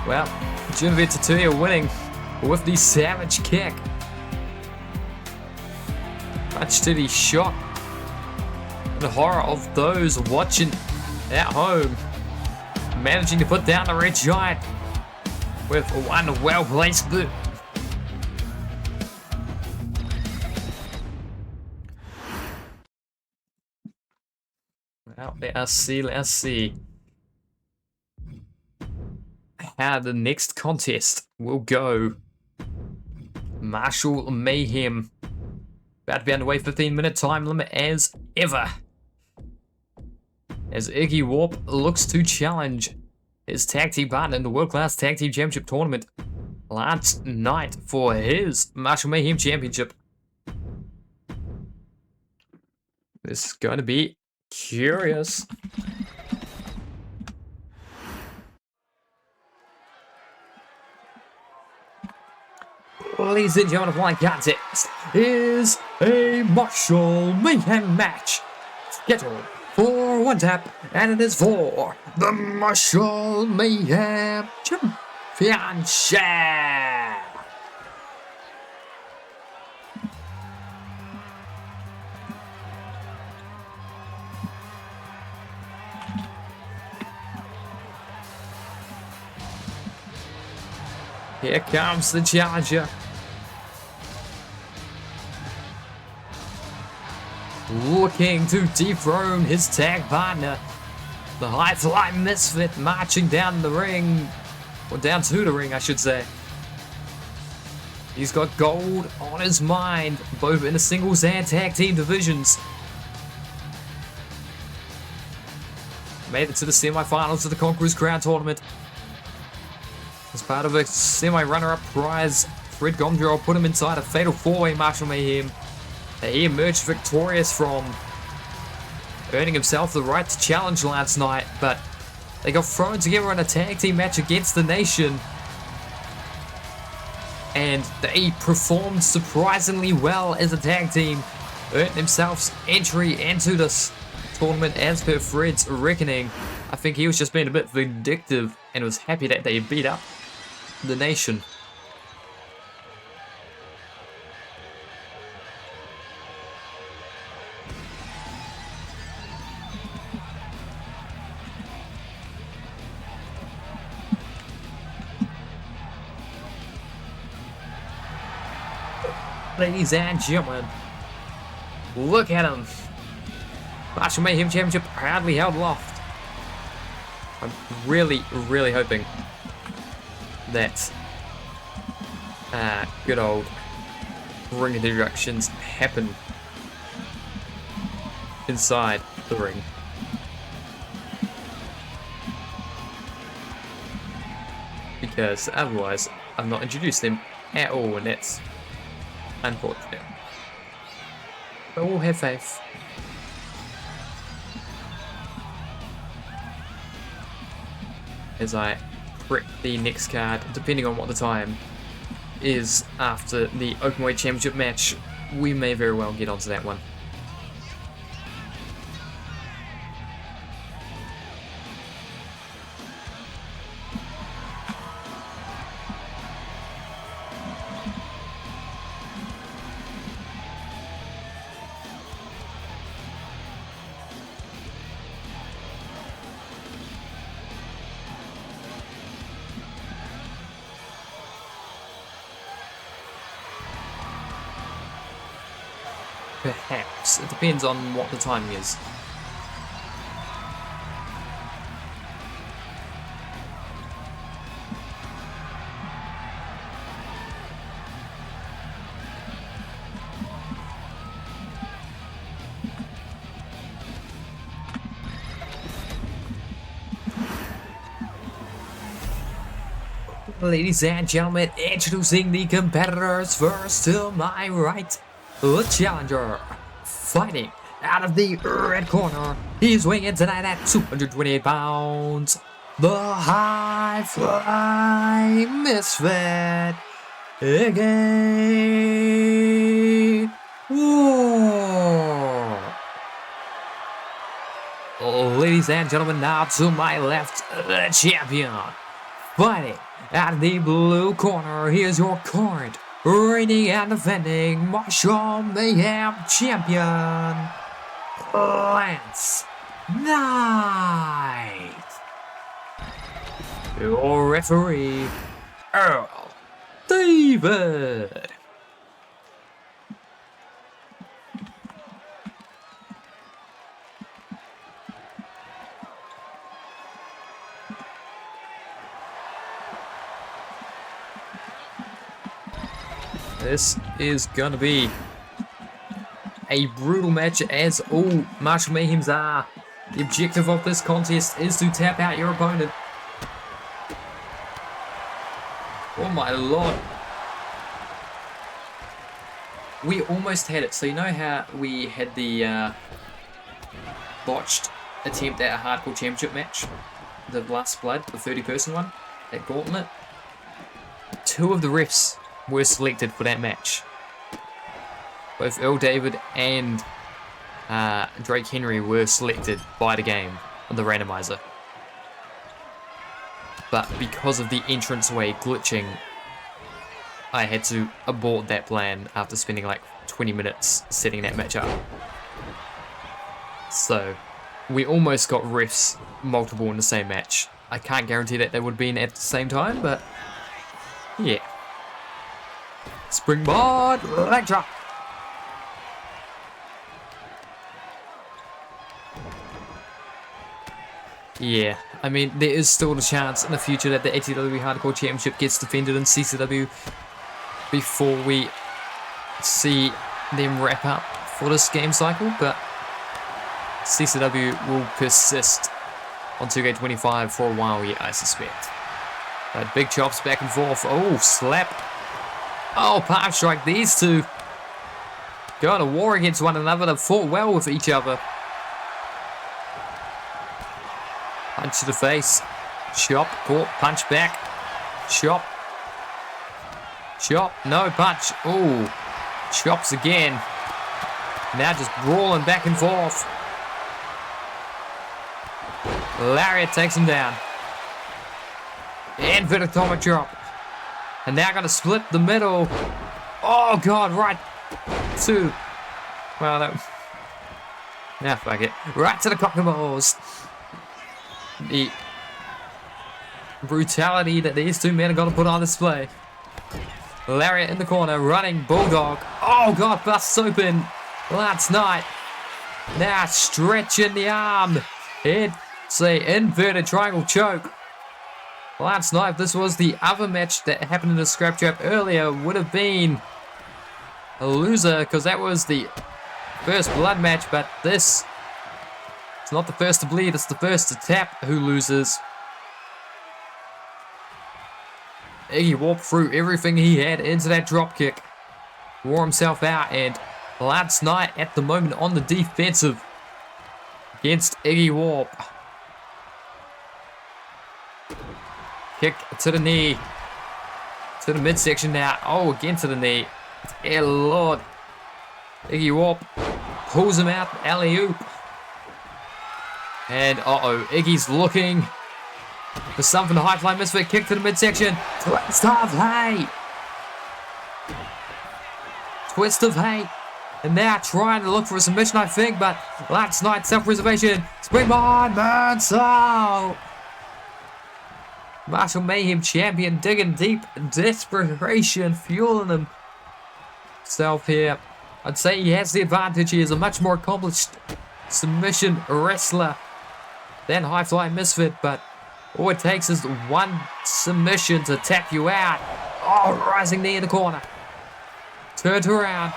Well, Genevieve Tattoo winning with the savage kick. Much to the shock and the horror of those watching at home, managing to put down the Red Giant with one well-placed boot. Well, let's see how the next contest will go. Marshall Mayhem about to be underway, 15-minute time limit as ever, as Iggy Warp looks to challenge his tag team partner in the World Class Tag Team Championship tournament last night for his Marshall Mayhem Championship. This is going to be curious. Ladies and gentlemen of Flying Contest is a Marshall Mayhem match scheduled for one tap, and it is for the Marshall Mayhem Championship. Here comes the challenger. Looking to dethrone his tag partner, the High Fly Misfit, marching down the ring, or down to the ring, I should say. He's got gold on his mind, both in the singles and tag team divisions. Made it to the semi-finals of the Conqueror's Crown tournament. As part of a semi-runner-up prize, Fred Gomdrell put him inside a fatal four-way Marshall Mayhem that he emerged victorious from, earning himself the right to challenge last night, but they got thrown together in a tag team match against the Nation, and they performed surprisingly well as a tag team, earned themselves entry into this tournament as per Fred's reckoning. I think he was just being a bit vindictive and was happy that they beat up the Nation. Ladies and gentlemen, look at him. Marshall Mayhem Championship proudly held aloft. I'm really hoping that good old ring introductions happen inside the ring. Because otherwise, I've not introduced them at all, and that's unfortunate. But we'll have faith. As I prep the next card, depending on what the time is after the Openweight Championship match, we may very well get onto that one. Perhaps. It depends on what the timing is. Ladies and gentlemen, introducing the competitors. First to my right, the challenger, fighting out of the red corner. He's weighing in tonight at 228 pounds. The high fly misfit, Iggy Whoa. Ladies and gentlemen, now to my left, the champion, fighting out of the blue corner. Here's your current reigning and defending Martial Mayhem champion, Lance Knight. Your referee, Earl David. This is gonna be a brutal match, as all Martial Mayhems are. The objective of this contest is to tap out your opponent. Oh my lord. We almost had it. So you know how we had the botched attempt at a hardcore championship match? The Last Blood, the 30-person one, that gauntlet? 2 of the refs were selected for that match. Both Earl David and Drake Henry were selected by the game on the randomizer. But because of the entranceway glitching, I had to abort that plan after spending like 20 minutes setting that match up. So we almost got refs multiple in the same match. I can't guarantee that they would have been at the same time, but yeah. Springboard, leg drop. Yeah, I mean, there is still a chance in the future that the ATW Hardcore Championship gets defended in CCW before we see them wrap up for this game cycle, but CCW will persist on 2K25 for a while yet, I suspect. But big chops back and forth. Oh, slap. Oh, palm strike. These two going to war against one another. They've fought well with each other. Punch to the face. Chop. Caught. Punch back. Chop. Chop. No punch. Oh. Chops again. Now just brawling back and forth. Lariat takes him down. Inverted atomic drop. And now going to split the middle. Oh, God, right to... Well, that... Nah, fuck it. Right to the cockaballs. The brutality that these two men are going to put on display. Lariat in the corner, running Bulldog. Oh, God, busts open. Lance Knight. Now stretching the arm. It's a inverted triangle choke. Lance Knight, if this was the other match that happened in the scrap trap earlier, would have been a loser, because that was the first blood match, but this, it's not the first to bleed, it's the first to tap who loses. Iggy Warp threw everything he had into that drop kick, wore himself out, and Lance Knight at the moment on the defensive against Iggy Warp. Kick to the knee. To the midsection now. Oh, again to the knee. Dear Lord. Iggy Warp pulls him out. Alley-oop. And uh-oh. Iggy's looking for something. High fly misfit. Kick to the midsection. Twist of hate. Twist of hate. And now trying to look for a submission, I think. But Lance Knight, self-preservation. Springboard moonsault. Martial Mayhem champion digging deep, desperation fueling himself here. I'd say he has the advantage. He is a much more accomplished submission wrestler than High Fly Misfit, but all it takes is one submission to tap you out. Oh, rising knee in the corner. Turns around.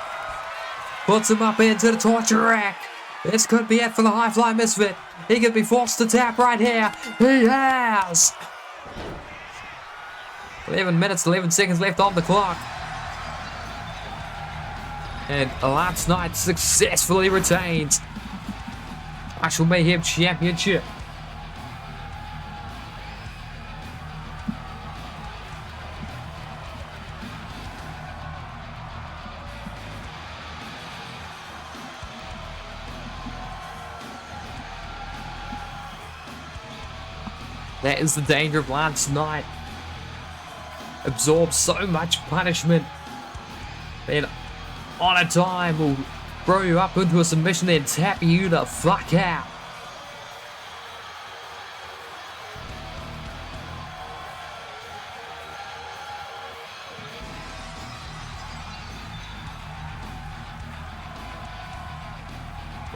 Puts him up into the torture rack. This could be it for the High Fly Misfit. He could be forced to tap right here. He has. 11 minutes, 11 seconds left on the clock. And Lance Knight successfully retains Martial Mayhem Championship. That is the danger of Lance Knight. Absorbs so much punishment. Then on a dime will throw you up into a submission, then tap you the fuck out.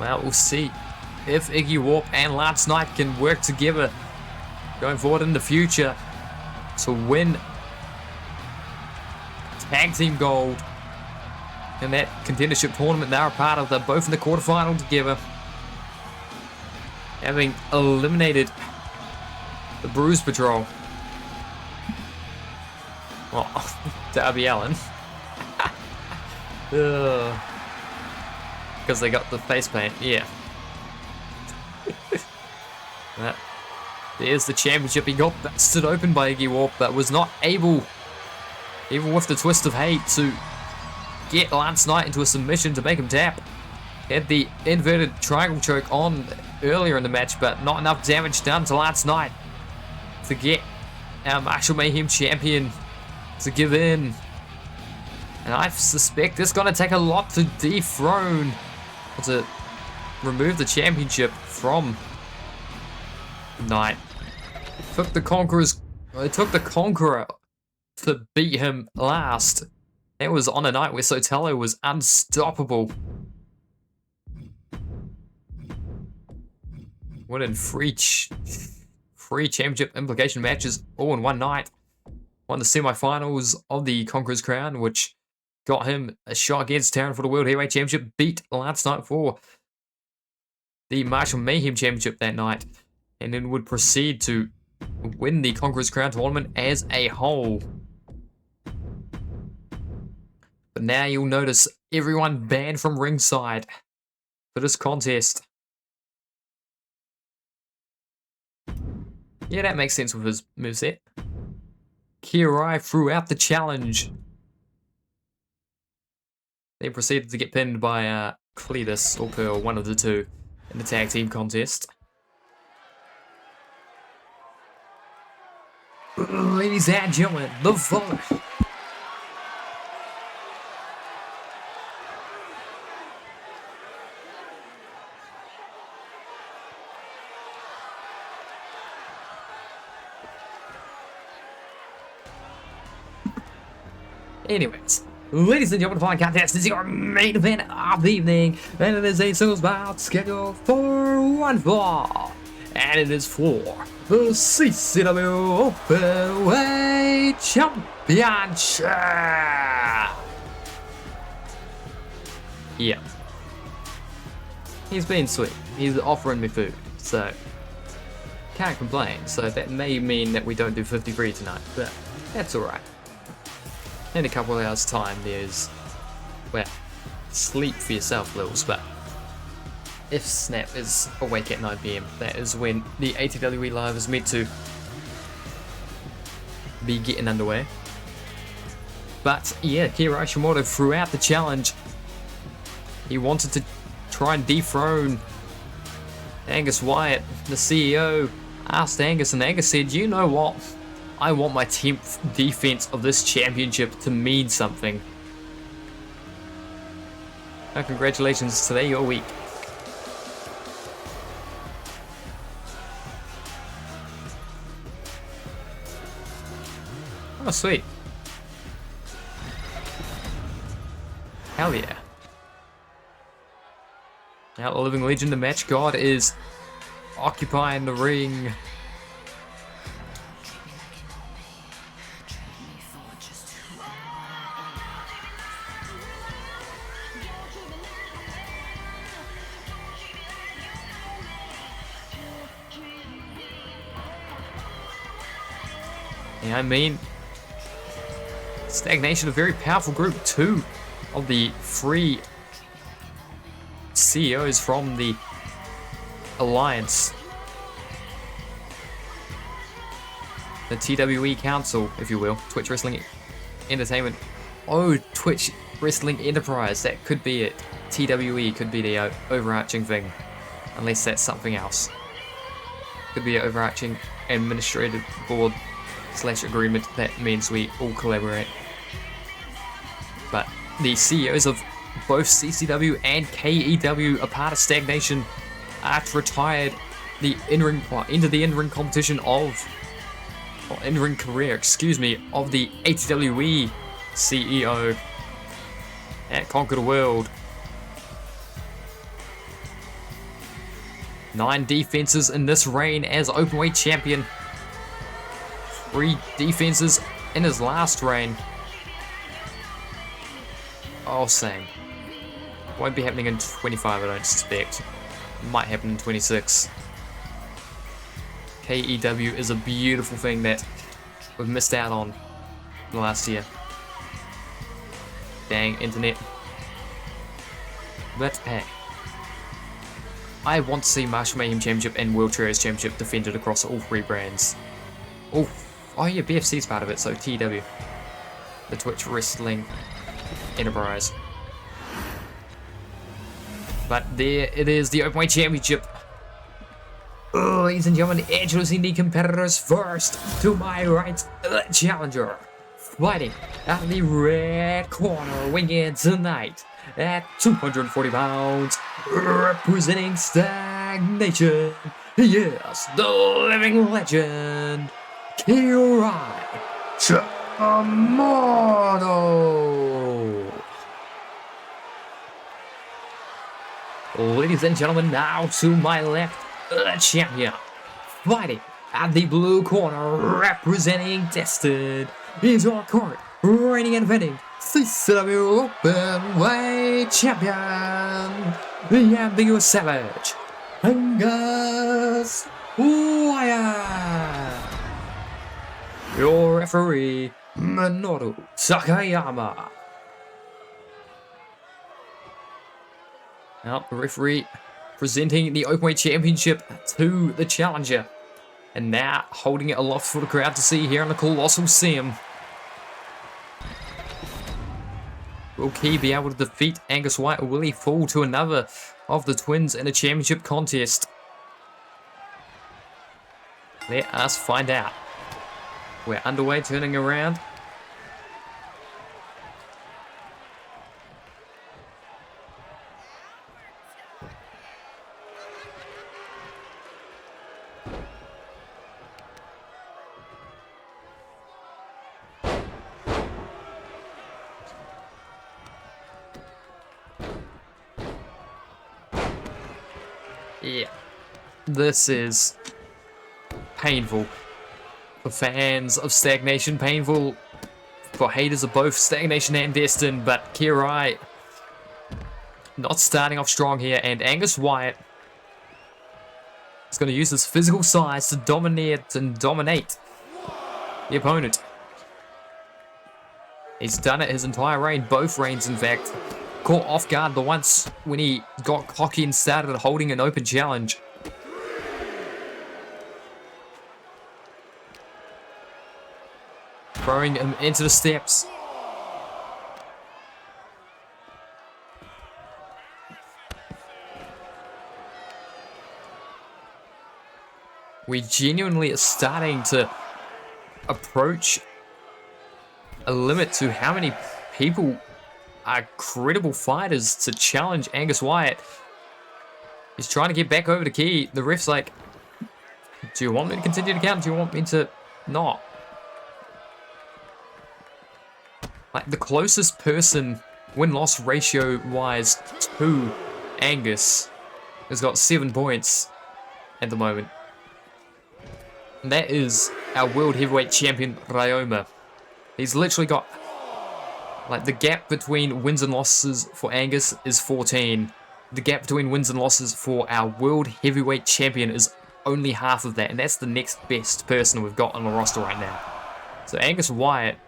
Well, we'll see if Iggy Warp and Lance Knight can work together going forward in the future to win tag team gold in that contendership tournament they are a part of. They're both in the quarterfinal together, having eliminated the Bruise Patrol. Oh, Darby Allin. Because they got the face paint, yeah. There's the championship. He got busted open by Iggy Warp, but was not able, even with the twist of hate, to get Lance Knight into a submission to make him tap. He had the inverted triangle choke on earlier in the match, but not enough damage done to Lance Knight to get our Martial Mayhem champion to give in. And I suspect it's going to take a lot to dethrone, or to remove the championship from Knight. It took the Conqueror to beat him last. It was on a night where Sotelo was unstoppable, winning free championship implication matches all in one night. Won the semi-finals of the Conqueror's Crown, which got him a shot against Taron for the World Heavyweight Championship. Beat Lance Knight for the Martial Mayhem Championship that night, and then would proceed to win the Conqueror's Crown tournament as a whole. But now you'll notice everyone banned from ringside for this contest. Yeah, that makes sense with his moveset. Kirai threw out the challenge. They proceeded to get pinned by Cletus or Pearl, one of the two, in the tag team contest. Ladies and gentlemen, the following. Anyways, ladies and gentlemen, the following contest is your main event of the evening, and it is a singles bout scheduled for one fall, and it is for the CCW Openweight Championship. Yeah, he's been sweet. He's offering me food, so can't complain. So that may mean that we don't do 53 tonight, but that's alright. In a couple of hours' time, there's, well, sleep for yourself, Lils, but if Snap is awake at 9 PM, that is when the ATWE Live is meant to be getting underway. But yeah, Kira Ishimoto threw out the challenge. He wanted to try and dethrone Angus Wyatt. The CEO asked Angus, and Angus said, "You know what? I want my 10th defense of this championship to mean something." Now, congratulations, today your week. Oh, sweet. Hell yeah. Now the living legend, the match god, is occupying the ring. Yeah, I mean, Stagnation, a very powerful group. 2 of the 3 CEOs from the Alliance, the TWE Council, if you will, Twitch Wrestling Entertainment. Oh, Twitch Wrestling Enterprise, that could be it. TWE could be the overarching thing, unless that's something else. Could be an overarching administrative board / agreement that means we all collaborate. But the CEOs of both CCW and KEW are part of Stagnation, are retired the in-ring, into the in-ring competition of, or in-ring career, excuse me, of the ATWE CEO at Conquer the World. 9 defenses in this reign as Openweight Champion. 3 defenses in his last reign. Oh, same. Won't be happening in 25, I don't suspect. Might happen in 26. KEW is a beautiful thing that we've missed out on the last year. Dang, internet. But hey, I want to see Marshall Mayhem Championship and World Trios Championship defended across all 3 brands. Oh yeah, BFC's part of it, so TW. The Twitch Wrestling Enterprise. But there it is, the Openweight Championship. Oh, ladies and gentlemen, introducing the competitors first. To my right, the challenger. Fighting out of the red corner, weighing tonight at 240 pounds, representing Stagnation. Yes, the living legend, Kirai Shimono. Ladies and gentlemen, now to my left, the champion. Fighting at the blue corner, representing Destin, is our current reigning and defending CCW Openweight Champion, the ambiguous savage, Angus Wyatt. Your referee, Minoru Takayama. Now, the referee presenting the Openweight Championship to the challenger. And now holding it aloft for the crowd to see here on the Colossal Sim. Will Key be able to defeat Angus Wyatt, or will he fall to another of the twins in a championship contest? Let us find out. We're underway, turning around. Yeah, this is painful for fans of Stagnation, painful for haters of both Stagnation and Destin, but Kirai not starting off strong here, and Angus Wyatt is going to use his physical size to dominate the opponent. He's done it his entire reign, both reigns in fact. Caught off guard the once when he got cocky and started holding an open challenge. Throwing him into the steps. We genuinely are starting to approach a limit to how many people are credible fighters to challenge Angus Wyatt. He's trying to get back over the key. The ref's like, do you want me to continue to count? Do you want me to not? Like, the closest person win-loss ratio-wise to Angus has got 7 points at the moment. And that is our World Heavyweight Champion, Ryoma. He's literally got, like, the gap between wins and losses for Angus is 14. The gap between wins and losses for our World Heavyweight Champion is only half of that. And that's the next best person we've got on the roster right now. So Angus Wyatt,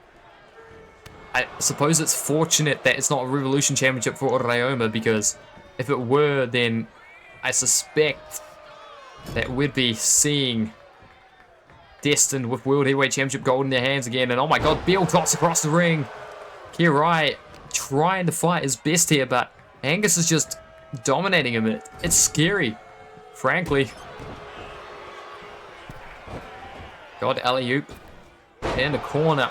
I suppose it's fortunate that it's not a Revolution Championship for Ryoma, because if it were, then I suspect that we'd be seeing Destined with World Heavyweight Championship gold in their hands again. And oh my god, Beal toss across the ring. Kirai trying to fight his best here, but Angus is just dominating him. It's scary, frankly. God, alley-oop in the corner.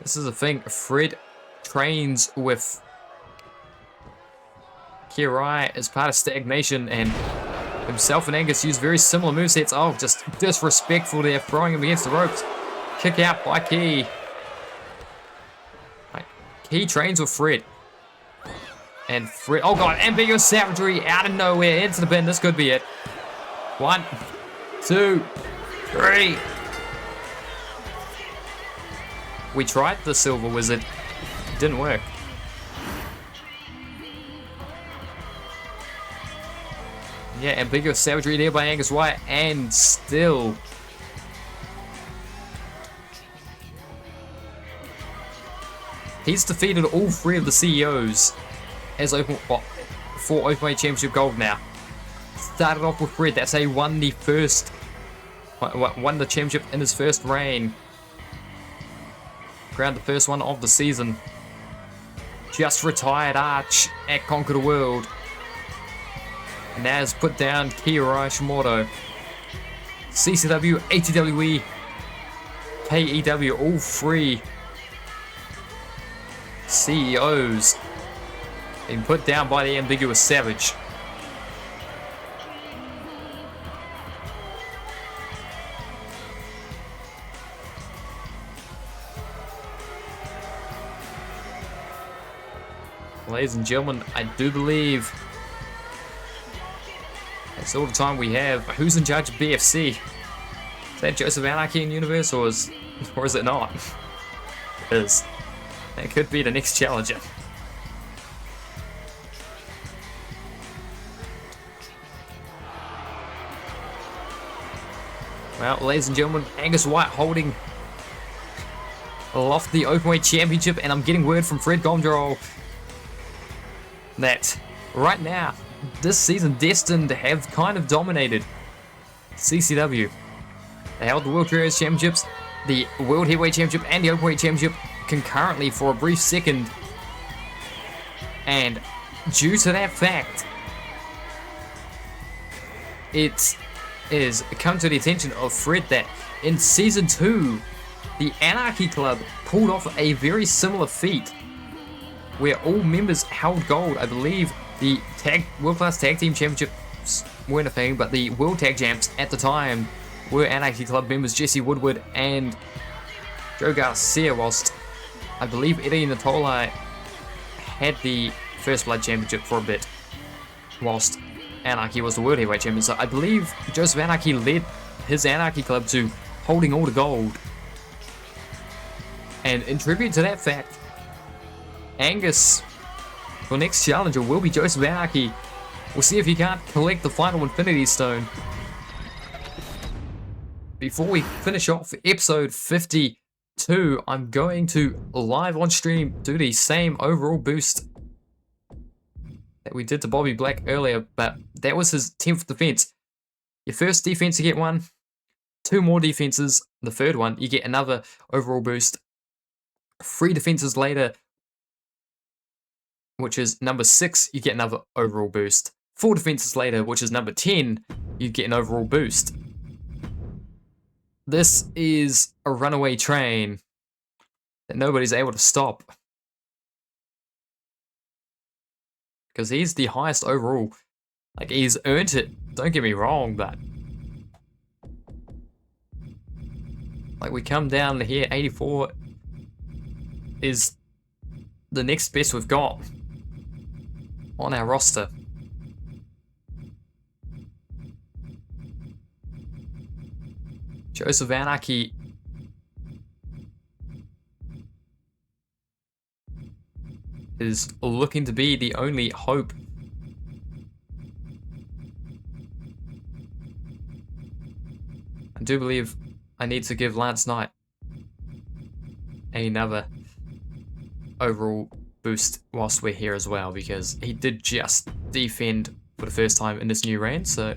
This is the thing. Fred trains with Kirai as part of Stagnation, and himself and Angus use very similar movesets. Oh, just disrespectful there, throwing him against the ropes. Kick out by Key. Key trains with Fred. And Fred, oh god, ambiguous savagery out of nowhere into the pin. This could be it. 1, 2, 3. We tried the Silver Wizard. Didn't work. Yeah, ambiguous savagery there by Angus Wyatt, and still he's defeated all 3 of the CEOs as for Openweight Championship gold now. Started off with Fred, that's how he won the championship in his first reign. Crowned the first one of the season. Just retired Arch at Conquer the World. And now has put down Kirai Shimoto. CCW, ATWE, KEW, all 3 CEOs being put down by the ambiguous Savage. Ladies and gentlemen, I do believe that's all the time we have. Who's in charge of BFC? Is that Joseph Anarchy in Universe, or is it not? It is. That could be the next challenger. Well, ladies and gentlemen, Angus Wyatt holding aloft the Openweight Championship, and I'm getting word from Fred Gondrol that right now, this season, Destined have kind of dominated CCW. They held the World Trios Championships, the World Heavyweight Championship, and the Openweight Championship concurrently for a brief second. And due to that fact, it is come to the attention of Fred that in Season 2, the Anarchy Club pulled off a very similar feat where all members held gold. I believe the World Class Tag Team Championships weren't a thing, but the World Tag Champs at the time were Anarchy Club members Jesse Woodward and Joe Garcia, whilst I believe Eddie Natola had the First Blood Championship for a bit, whilst Anarchy was the World Heavyweight Champion. So I believe Joseph Anarchy led his Anarchy Club to holding all the gold. And in tribute to that fact, Angus, your next challenger, will be Joseph Anarchy. We'll see if he can't collect the final Infinity Stone. Before we finish off episode 52, I'm going to live on stream do the same overall boost that we did to Bobby Black earlier, but that was his 10th defense. Your first defense, you get 1. 2 more defenses, the third one, you get another overall boost. 3 defenses later, which is number 6, you get another overall boost. 4 defenses later, which is number 10, you get an overall boost. This is a runaway train that nobody's able to stop, because he's the highest overall. Like, he's earned it, don't get me wrong, but like, we come down to here, 84 is the next best we've got. on our roster. Joseph Anarchy is looking to be the only hope. I do believe I need to give Lance Knight another overall boost whilst we're here as well, because he did just defend for the first time in this new reign, so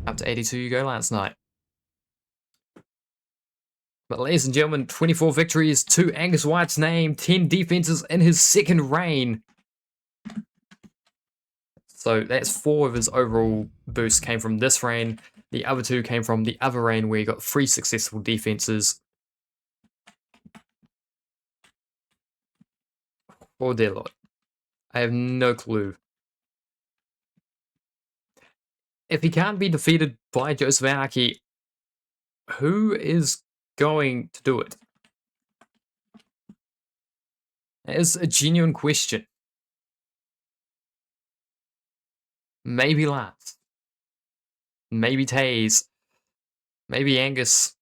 up to 82 you go, Lance Knight. But ladies and gentlemen, 24 victories to Angus White's name, 10 defenses in his second reign. So that's 4 of his overall boosts came from this reign. The other 2 came from the other reign where he got 3 successful defenses. Oh dear lord. I have no clue. If he can't be defeated by Joseph Anarchy, who is going to do it? That is a genuine question. Maybe Lance. Maybe Taze. Maybe Angus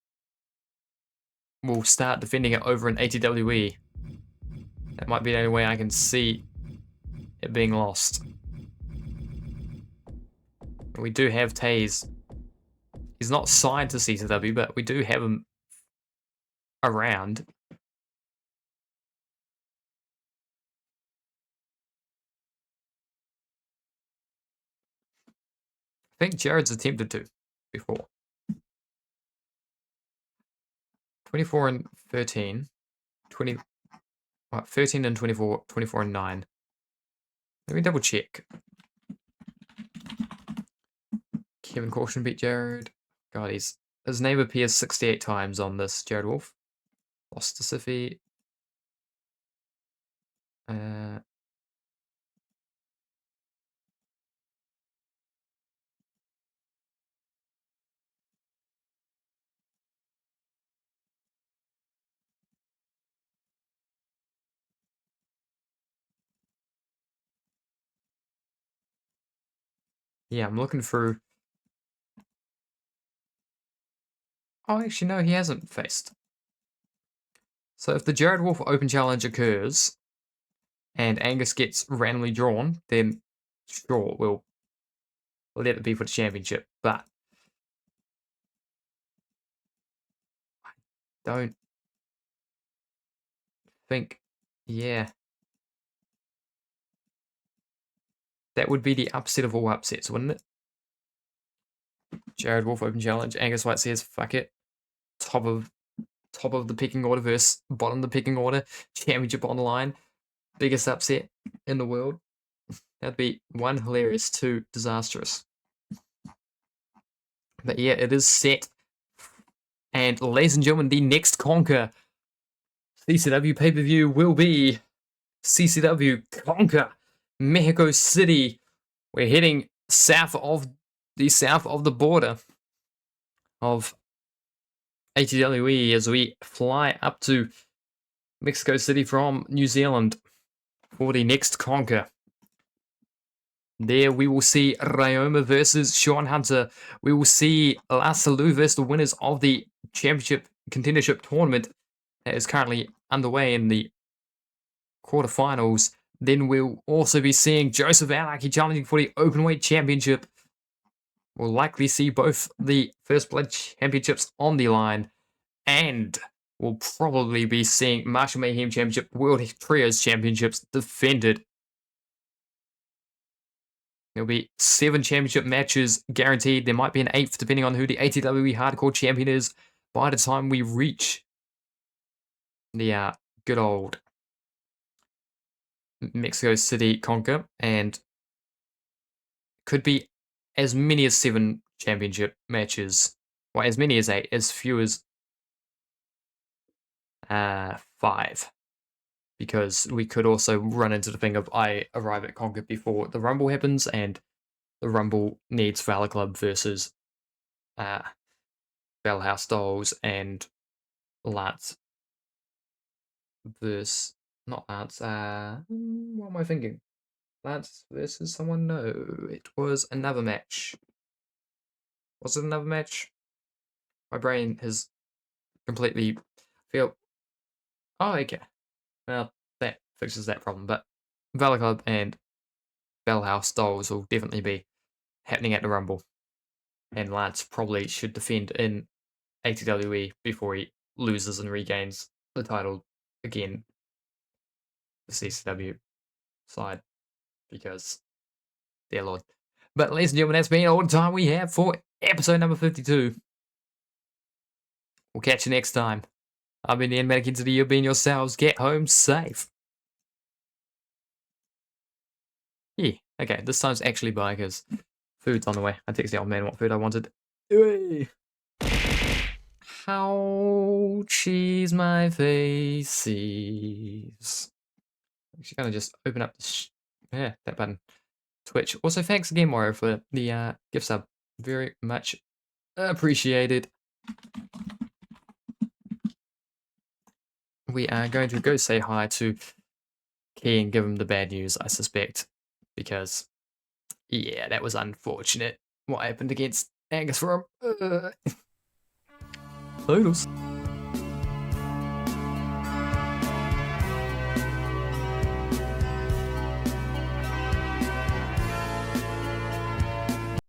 will start defending it over an ATWE. That might be the only way I can see it being lost. We do have Taze. He's not signed to CCW, but we do have him around. I think Jared's attempted to before. 24 and 13. 13 and 24. 24 and 9. Let me double check. Kevin Caution beat Jared. God, his name appears 68 times on this Jared Wolf. Lost to Siffy. Yeah, I'm looking through. Oh, actually, no, he hasn't faced. So if the Jared Wolf Open Challenge occurs and Angus gets randomly drawn, then sure, we'll let it be for the championship. But I don't think, yeah. That would be the upset of all upsets, wouldn't it? Jared Wolf Open Challenge. Angus White says, fuck it. Top of the pecking order versus bottom of the pecking order. Championship on the line. Biggest upset in the world. That'd be 1, hilarious, 2, disastrous. But yeah, it is set. And ladies and gentlemen, the next Conquer CCW pay-per-view will be CCW Conquer Mexico City. We're heading south of the border of ATWE as we fly up to Mexico City from New Zealand for the next Conquer. There we will see Ryoma versus Sean Hunter. We will see La Salud versus the winners of the championship contendership tournament that is currently underway in the quarterfinals. Then we'll also be seeing Joseph Anarchy challenging for the Openweight Championship. We'll likely see both the First Blood Championships on the line. And we'll probably be seeing Martial Mayhem Championship, World Trios Championships defended. There'll be 7 championship matches guaranteed. There might be an 8th, depending on who the ATWE Hardcore Champion is by the time we reach the good old Mexico City Conquer. And could be as many as 7 championship matches. Well, as many as 8, as few as 5. Because we could also run into the thing of I arrive at Conquer before the Rumble happens, and the Rumble needs Valor Club versus Bell House Dolls and Lance versus not Lance. What am I thinking? Lance versus someone? No, it was another match. Was it another match? My brain has completely feel. Oh, okay. Well, that fixes that problem. But Valor Club and Bellhouse Dolls will definitely be happening at the Rumble. And Lance probably should defend in ATWE before he loses and regains the title again, the CCW side, because dear lord. But ladies and gentlemen, that's been all the time we have for episode number 52. We'll catch you next time. I've been the Animatic Entity, you've been yourselves. Get home safe. Yeah, okay, this time's actually by because food's on the way. I texted the old man what food I wanted. Hey. How cheese my faces. Actually, gonna just open up this. Yeah, that button. Twitch. Also, thanks again, Mario, for the gift sub. Very much appreciated. We are going to go say hi to Key and give him the bad news, I suspect. Because, yeah, that was unfortunate. What happened against Angus for him. Toodles.